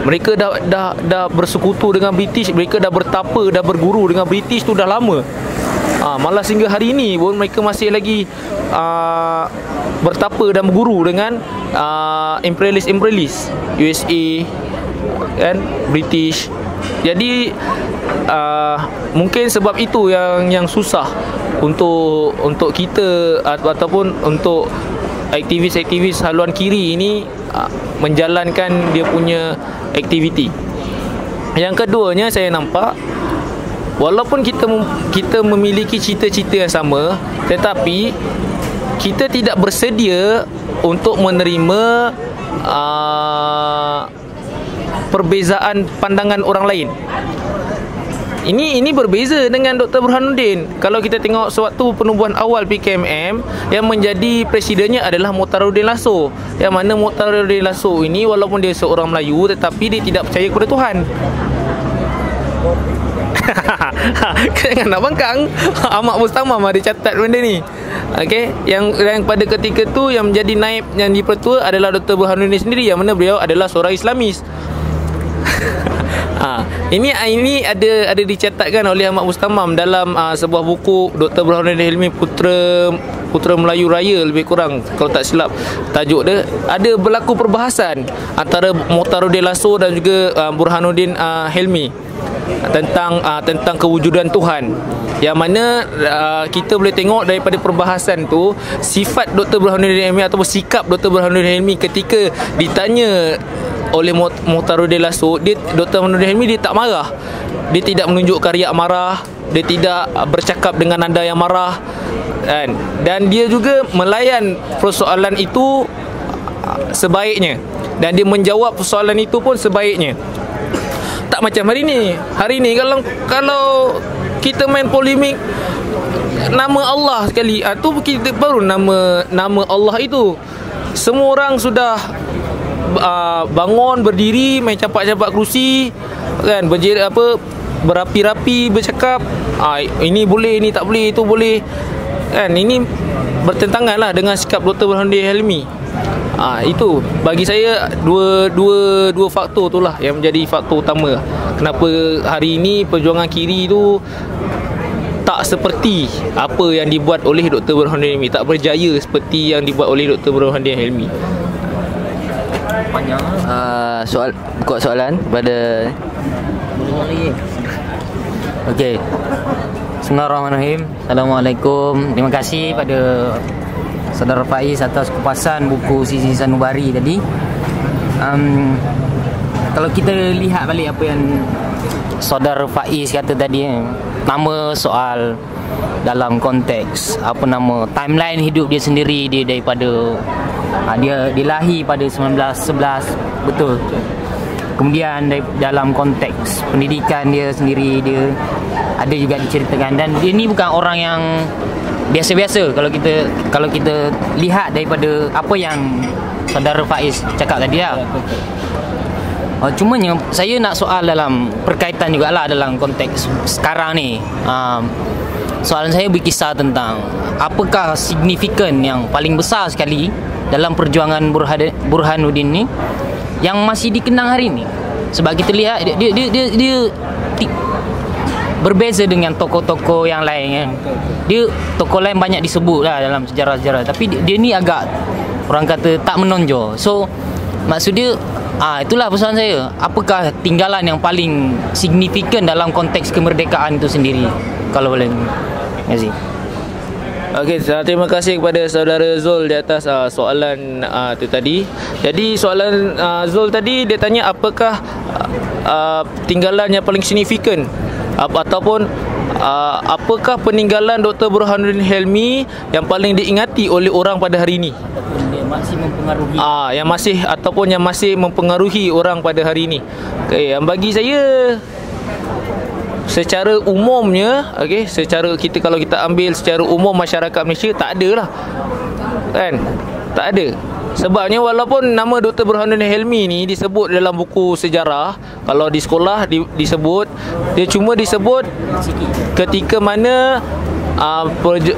Mereka dah bersekutu dengan British, mereka dah bertapa, dah berguru dengan British tu dah lama. Malah sehingga hari ini pun mereka masih lagi bertapa dan berguru dengan imperialis USA kan, British. Jadi mungkin sebab itu yang susah untuk kita ataupun untuk aktivis-aktivis haluan kiri ini menjalankan dia punya aktiviti. Yang keduanya, saya nampak walaupun kita memiliki cita-cita yang sama, tetapi kita tidak bersedia untuk menerima perbezaan pandangan orang lain. Ini berbeza dengan Dr. Burhanuddin. Kalau kita tengok sewaktu penubuhan awal PKMM, yang menjadi presidennya adalah Mukhtaruddin Lasso. Yang mana Mukhtaruddin Lasso ini walaupun dia seorang Melayu, tetapi dia tidak percaya kepada Tuhan. Jangan nak bangkang. Ahmad Mustamam ada catat benda ni. Okey, yang pada ketika tu yang menjadi naib yang dipertua adalah Dr. Burhanuddin sendiri, yang mana beliau adalah seorang Islamis. Ini ada dicatatkan oleh Ahmad Mustamam dalam sebuah buku Dr. Burhanuddin Hilmi, Putera Melayu Raya, lebih kurang kalau tak silap tajuk dia. Ada berlaku perbahasan antara Mukhtaruddin Lasso dan juga Burhanuddin Hilmi tentang kewujudan Tuhan. Yang mana kita boleh tengok daripada perbahasan tu, sifat Dr. Burhanuddin Hilmi ataupun sikap Dr. Burhanuddin Hilmi ketika ditanya oleh Mukhtaruddin Lasso, Dr. Burhanuddin Hilmi dia tak marah. Dia tidak menunjukkan riak marah, dia tidak bercakap dengan nada yang marah, kan? Dan dia juga melayan persoalan itu sebaiknya, dan dia menjawab persoalan itu pun sebaiknya. Tak macam hari ni. Hari ni kalau kita main polemik nama Allah sekali, tu kita baru nama Allah itu semua orang sudah bangun berdiri main campak-campak kerusi kan, berapi-rapi bercakap ini boleh, ini tak boleh, itu boleh kan. Ini bertentangan lah dengan sikap Dr. Burhanuddin Helmi. Itu bagi saya dua faktor tu lah yang menjadi faktor utama kenapa hari ini perjuangan kiri tu tak seperti apa yang dibuat oleh Dr. Burhanuddin Helmi, tak berjaya seperti yang dibuat oleh Dr. Burhanuddin Helmi. Buka soalan pada Okey. Bismillahirrahmanirrahim. Assalamualaikum. Terima kasih pada Saudara Faiz atas kupasan buku Sisi Sanubari tadi. Kalau kita lihat balik apa yang Saudara Faiz kata tadi, nama soal dalam konteks timeline hidup dia sendiri, dia daripada dia dilahir pada 1911, betul. Kemudian dalam konteks pendidikan dia sendiri, dia ada juga diceritakan, dan dia ni bukan orang yang biasa-biasa kalau kita lihat daripada apa yang Saudara Faiz cakap tadi lah. Cumanya saya nak soal dalam berkaitan jugalah dalam konteks sekarang ni. Soalan saya berkisar tentang apakah signifikan yang paling besar sekali dalam perjuangan Burhanuddin ni yang masih dikenang hari ni. Sebab kita lihat dia berbeza dengan tokoh-tokoh yang lain kan. Dia tokoh lain banyak disebut lah dalam sejarah-sejarah, tapi dia ni agak orang kata tak menonjol. So maksud dia itulah persoalan saya. Apakah tinggalan yang paling signifikan dalam konteks kemerdekaan itu sendiri? Kalau boleh. Terima kasih. Okey, terima kasih kepada saudara Zul di atas soalan tu tadi. Jadi soalan Zul tadi dia tanya apakah tinggalan yang paling signifikan ataupun apakah peninggalan Dr. Burhanuddin Helmi yang paling diingati oleh orang pada hari ini? Dia masih mempengaruhi. Yang masih mempengaruhi orang pada hari ini. Okey, yang bagi saya secara umumnya, kalau kita ambil secara umum masyarakat Malaysia, tak ada lah kan, tak ada. Sebabnya walaupun nama Dr. Burhanuddin Helmi ni disebut dalam buku sejarah, kalau di sekolah disebut, dia cuma disebut ketika mana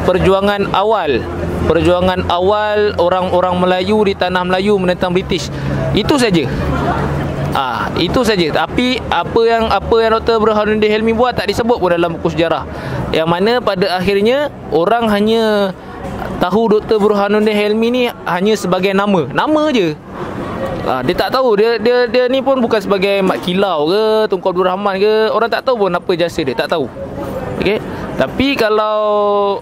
perjuangan awal orang-orang Melayu di tanah Melayu menentang British. Itu saja. Itu saja. Tapi apa yang Dr. Burhanuddin Helmi buat tak disebut pun dalam buku sejarah. Yang mana pada akhirnya orang hanya tahu Dr. Burhanuddin Helmi ni hanya sebagai nama je. Dia tak tahu dia ni pun bukan sebagai Mat Kilau ke Tunku Abdul Rahman ke, orang tak tahu pun apa jasa dia, tak tahu. Okey. Tapi kalau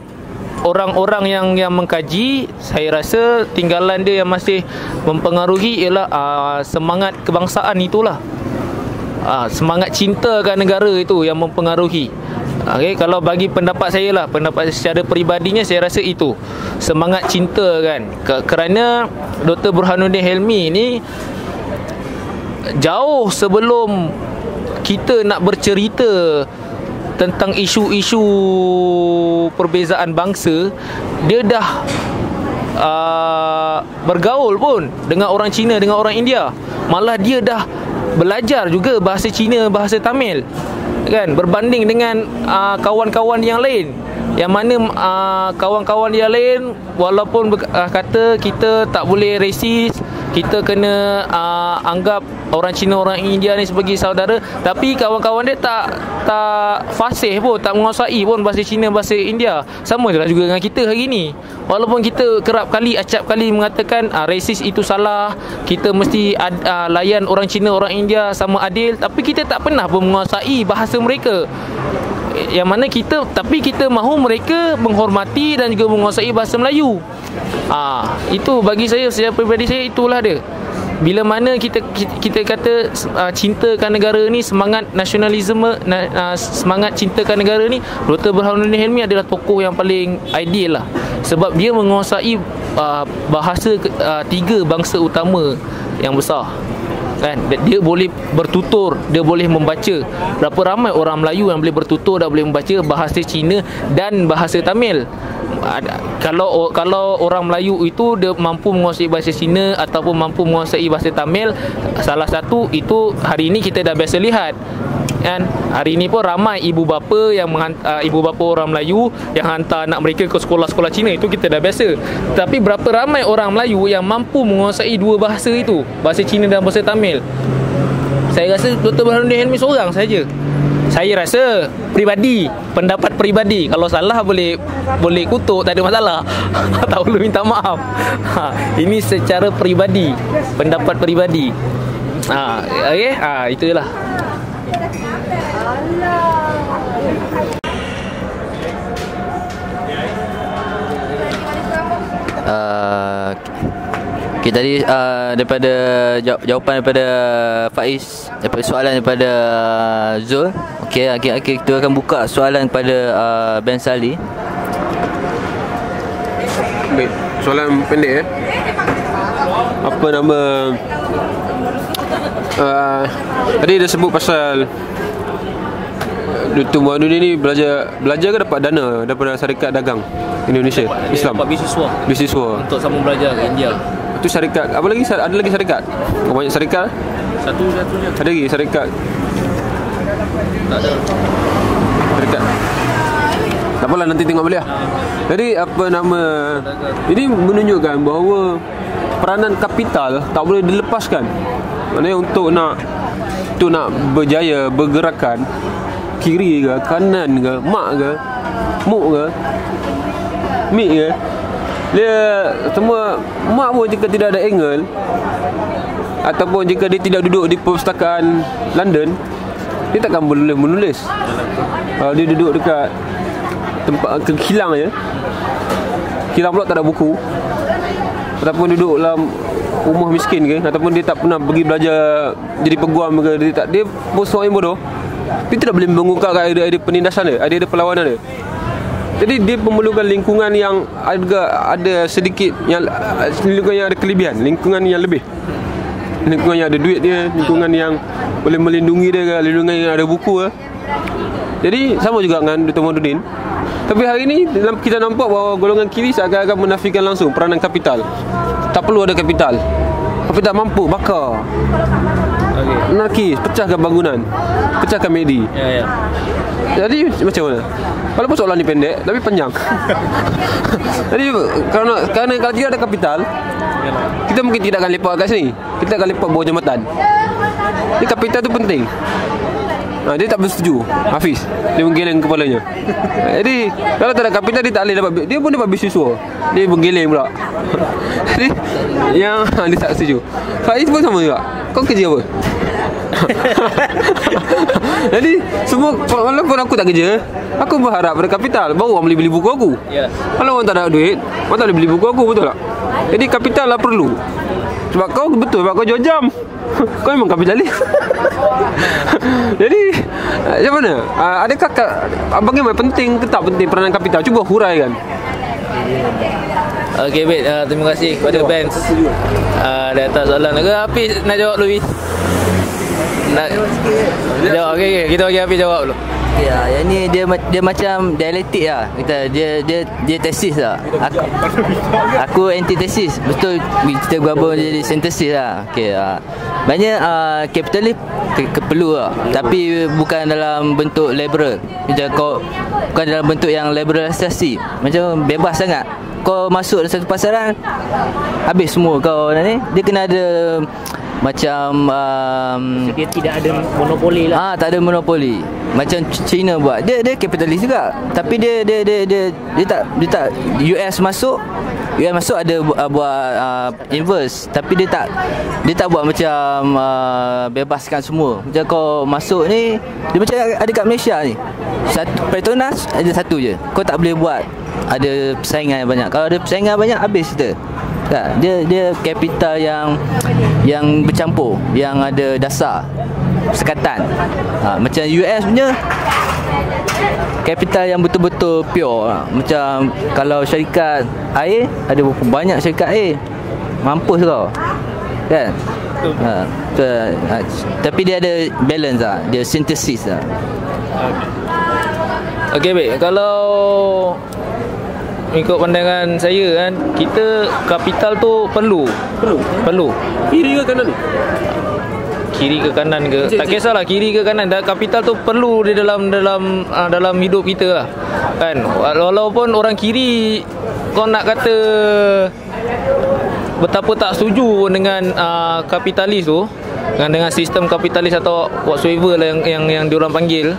orang-orang yang mengkaji, saya rasa tinggalan dia yang masih mempengaruhi ialah semangat kebangsaan itulah. Semangat cinta akan negara itu yang mempengaruhi. Okay, kalau bagi pendapat saya lah, pendapat secara peribadinya, saya rasa itu semangat cinta kan. Kerana Dr. Burhanuddin Helmi ni jauh sebelum kita nak bercerita tentang isu-isu perbezaan bangsa, dia dah bergaul pun dengan orang Cina, dengan orang India. Malah dia dah belajar juga bahasa Cina, bahasa Tamil kan, berbanding dengan kawan-kawan yang lain, yang mana kawan-kawan yang lain walaupun kata kita tak boleh resis, kita kena anggap orang Cina, orang India ni sebagai saudara, tapi kawan-kawan dia tak fasih pun, tak menguasai pun bahasa Cina, bahasa India. Sama je lah juga dengan kita hari ni. Walaupun kita acap kali mengatakan resis itu salah, kita mesti layan orang Cina, orang India sama adil, tapi kita tak pernah pun menguasai bahasa mereka. Yang mana kita mahu mereka menghormati dan juga menguasai bahasa Melayu. Itu bagi saya, secara peribadi saya, itulah dia. Bila mana kita kata cintakan negara ni, semangat nasionalisme, semangat cintakan negara ni, Dr. Burhanuddin Helmi adalah tokoh yang paling ideal lah. Sebab dia menguasai bahasa tiga bangsa utama yang besar kan. Dia boleh bertutur, dia boleh membaca. Berapa ramai orang Melayu yang boleh bertutur dan boleh membaca bahasa Cina dan bahasa Tamil kalau orang Melayu itu dia mampu menguasai bahasa Cina ataupun mampu menguasai bahasa Tamil, salah satu itu hari ini kita dah biasa lihat kan. Hari ini pun ramai ibu bapa yang ibu bapa orang Melayu yang hantar anak mereka ke sekolah-sekolah Cina, itu kita dah biasa. Tapi berapa ramai orang Melayu yang mampu menguasai dua bahasa itu, bahasa Cina dan bahasa Tamil? Saya rasa Dr. Burhanuddin Hilmi seorang saja. Saya rasa peribadi, pendapat peribadi, kalau salah boleh kutuk, tak ada masalah. Tak perlu minta maaf. Ini secara peribadi, pendapat peribadi. Okey, itulah. Okay, tadi daripada jawapan daripada Faiz, daripada soalan daripada Zul. Okey, kita akan buka soalan kepada Ben Sali. Baik, soalan pendek apa nama tadi dia sebut pasal Dr. Burhanuddin ni belajar ke dapat dana daripada Syarikat Dagang Indonesia Islam? Dapat beasiswa untuk sambung belajar ke India. Itu syarikat apa lagi? Ada lagi syarikat? Banyak syarikat? Satu-satunya. Ada lagi syarikat? Tak ada. Syarikat. Tak apalah, nanti tengok balik lah. Jadi apa nama, ini menunjukkan bahawa peranan kapital tak boleh dilepaskan. Maknanya untuk nak berjaya bergerakan kiri ke, kanan ke, mak ke, muk ke, mik ke, dia semua mak pun jika tidak ada angle ataupun jika dia tidak duduk di perpustakaan London, dia takkan boleh menulis. Kalau dia duduk dekat tempat kilang je, kilang pula tak ada buku, ataupun duduk dalam rumah miskin ke, ataupun dia tak pernah pergi belajar jadi peguam ke, dia pun seorang yang bodoh, dia tidak boleh mengungkapkan idea penindasan dia, idea perlawanan dia. Jadi dia memerlukan lingkungan yang ada sedikit yang lingkungan yang ada kelebihan, lingkungan yang lebih, lingkungan yang ada duit dia, lingkungan yang boleh melindungi dia, lingkungan yang ada buku. Jadi sama juga dengan Dr. Burhanuddin. Tapi hari ini kita nampak bahawa golongan kiri seakan-akan menafikan langsung peranan kapital. Tak perlu ada kapital. Kapital mampu bakar, anarkis, pecahkan bangunan, pecahkan medi. Jadi macam mana? Walaupun soalan ni pendek tapi panjang. Jadi kerana kalau tidak ada kapital, kita mungkin tidak akan lepak kat sini. Kita akan lepak bawah jambatan. Jadi kapital tu penting. Dia tak bersetuju, Hafiz. Dia menggeleng kepalanya. Jadi kalau tak ada kapital, dia tak boleh dapat. Dia pun dapat beasiswa, dia menggeleng pula. Jadi yang dia tak setuju. Faiz pun sama juga. Kau kerja apa? Jadi semua, walaupun aku tak kerja, aku berharap pada kapital, baru orang boleh beli buku aku. Kalau orang tak ada duit, orang tak boleh beli buku aku, betul tak? Jadi kapital lah perlu. Sebab kau betul, sebab kau jual jam. Kau memang kapitalis. Jadi macam mana? Adakah bagaimana penting ke tak penting peranan kapital? Cuba huraikan. Okey, baik. Terima kasih kepada Ben di atas soalan. Hafiz nak jawab dulu, Hafiz? Nak jawab? Okey, kita bagi Hafiz jawab dulu. Ya, yang ni dia macam dialektik lah. Dia tesis lah. Aku antitesis. Betul, kita gabung jadi sintesis lah. Okey, banyak kapitalis perlu lah, tapi bukan dalam bentuk liberal. Bukan dalam bentuk yang liberalisasi. Macam bebas sangat. Kau masuk dalam satu pasaran, habis semua kau ni. Dia kena ada macam dia tidak ada monopoli lah. Tak ada monopoli. Macam China buat. Dia kapitalis juga. Tapi dia tak US masuk ada buat inverse, tapi dia tak buat macam bebaskan semua. Macam kau masuk ni, dia macam ada kat Malaysia ni. Petronas ada satu je. Kau tak boleh buat ada persaingan yang banyak. Kalau ada persaingan banyak, habis kita. Tak, dia kapital yang bercampur, yang ada dasar sekatan. Macam US punya kapital yang betul-betul pure. Macam kalau syarikat air, ada berapa banyak syarikat air, mampus kau kan. Tapi dia ada balance lah, dia sintesis lah. Okey, baik. Kalau ikut pandangan saya kan, kita kapital tu perlu. Kiri ke kanan ni? Kiri ke kanan ke, tak kisahlah kiri ke kanan, dan kapital tu perlu di dalam hidup kita lah kan. Walaupun orang kiri kau nak kata betapa tak setuju pun dengan kapitalis tu, dengan sistem kapitalis atau whatsoever lah yang diorang panggil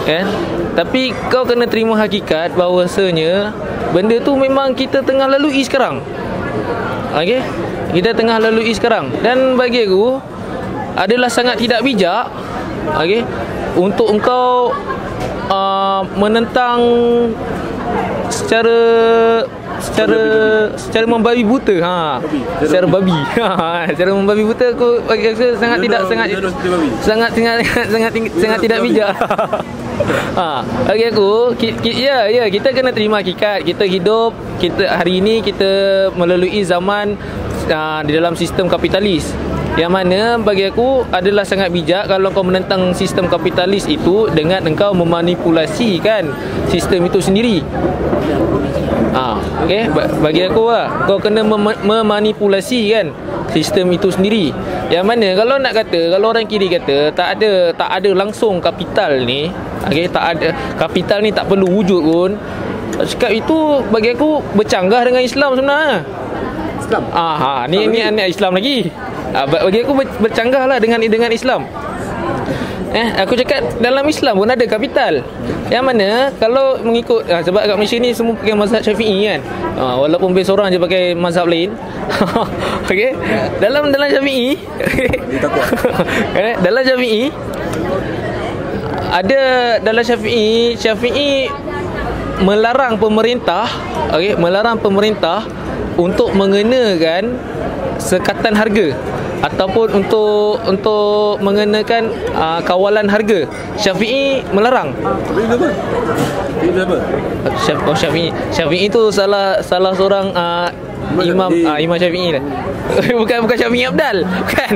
kan, tapi kau kena terima hakikat bahawasanya benda tu memang kita tengah lalui sekarang. Okey, kita tengah lalui sekarang, dan bagi aku adalah sangat tidak bijak, okey, untuk engkau menentang secara membabi buta, secara babi. Secara membabi buta, aku bagi rasa sangat tidak bijak. Bagi aku kita kena terima hakikat kita hidup, hari ini kita melalui zaman di dalam sistem kapitalis, yang mana bagi aku adalah sangat bijak kalau kau menentang sistem kapitalis itu dengan engkau memanipulasikan sistem itu sendiri. Okay, bagi aku lah, kau kena memanipulasi kan sistem itu sendiri. Yang mana kalau nak kata, kalau orang kiri kata tak ada langsung kapital ni, okay, tak ada kapital ni, tak perlu wujud pun, cakap itu bagi aku bercanggah dengan Islam sebenarnya. Islam. Ni anak Islam lagi. Bagi aku bercanggah lah dengan Islam. Aku cakap dalam Islam pun ada kapital. Yang mana kalau mengikut sebab kat Malaysia ni semua pakai mazhab Syafi'i kan. Walaupun best orang je pakai mazhab lain. Okey. Dalam Syafi'i, dalam Syafi'i ada, dalam Syafi'i melarang pemerintah, okey, melarang pemerintah untuk mengenakan sekatan harga ataupun untuk mengenakan kawalan harga. Syafi'i melarang. Syafi'i itu salah seorang Imam Syafi'i lah. bukan Syafi'i Abdal, bukan.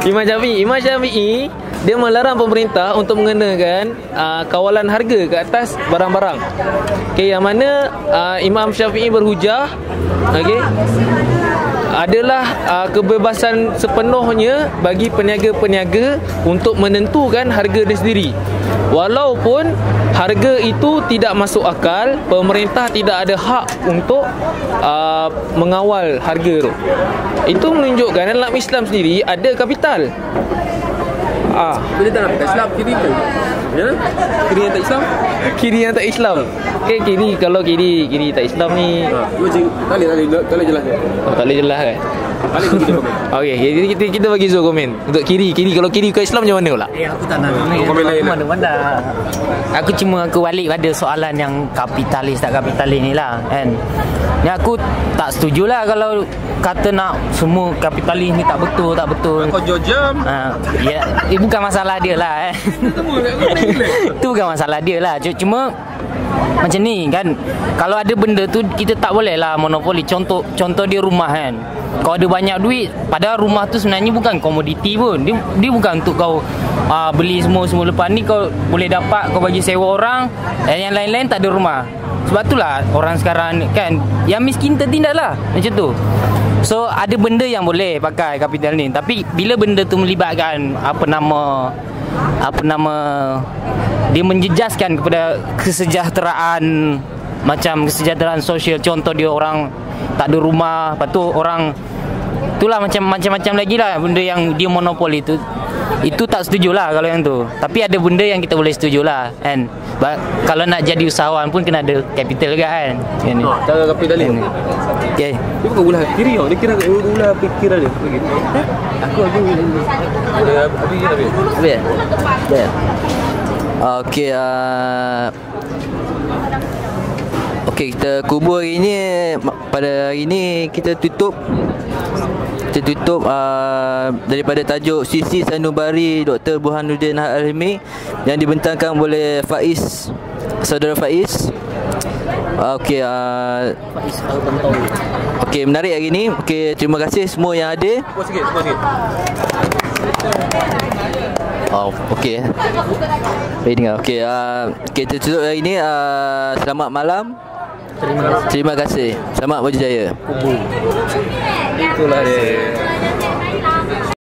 Imam Syafi'i dia melarang pemerintah untuk mengenakan kawalan harga ke atas barang-barang. Okey, yang mana Imam Syafi'i berhujah, okey, adalah kebebasan sepenuhnya bagi peniaga-peniaga untuk menentukan harga dia sendiri. Walaupun harga itu tidak masuk akal, pemerintah tidak ada hak untuk mengawal harga tu. Itu menunjukkan dalam Islam sendiri ada kapital. Bila tak nak Islam, kiri kan? Ya? Kiri yang tak Islam? Kiri yang tak Islam. Okay, kalau kiri tak Islam ni tak boleh jelas. Tak boleh jelas kan? Okey, jadi kita bagi Zul komen. Untuk kiri kalau kiri ke Islam macam mana pula? Aku tak nak komen lain mana. Aku balik pada soalan yang kapitalis tak kapitalis ni lah kan. Ni aku tak setuju lah kalau kata nak semua kapitalis ni tak betul. Kau jam. Ya, bukan masalah dia lah Itu bukan masalah dia lah. Cuma macam ni kan, kalau ada benda tu kita tak boleh lah monopoli. Contoh dia rumah kan, kau ada banyak duit, padahal rumah tu sebenarnya bukan komoditi pun. Dia bukan untuk kau beli semua lepas ni kau boleh dapat, kau bagi sewa orang, dan yang lain-lain tak ada rumah. Sebab itulah orang sekarang kan, yang miskin tertindas lah macam tu. So ada benda yang boleh pakai kapital ni, tapi bila benda tu melibatkan apa nama dia menjejaskan kepada kesejahteraan, macam kesejahteraan sosial. Contoh dia orang tak ada rumah, lepas tu orang itulah macam-macam lagi lah benda yang dia monopoli tu. Itu tak setuju lah kalau yang tu. Tapi ada benda yang kita boleh setuju lah kan. Kalau nak jadi usahawan pun kena ada kapital juga kan. Cara kapital ni. Okay. Dia bukan ulah kiri tau. Dia kira ulah fikiran dia. Aku Habis. Okey, okey, kita kubur hari ni. Pada hari ni kita tutup daripada tajuk Sisi Sanubari Dr. Burhanuddin Al-Hilmi yang dibentangkan oleh Saudara Faiz. Okey, okey, menarik hari ni. Okey, terima kasih semua yang ada. Puas sikit. Okey. Baik dengar. Okey, kita tutup hari ni. Selamat malam. Terima kasih. Selamat berjaya. Itulah dia.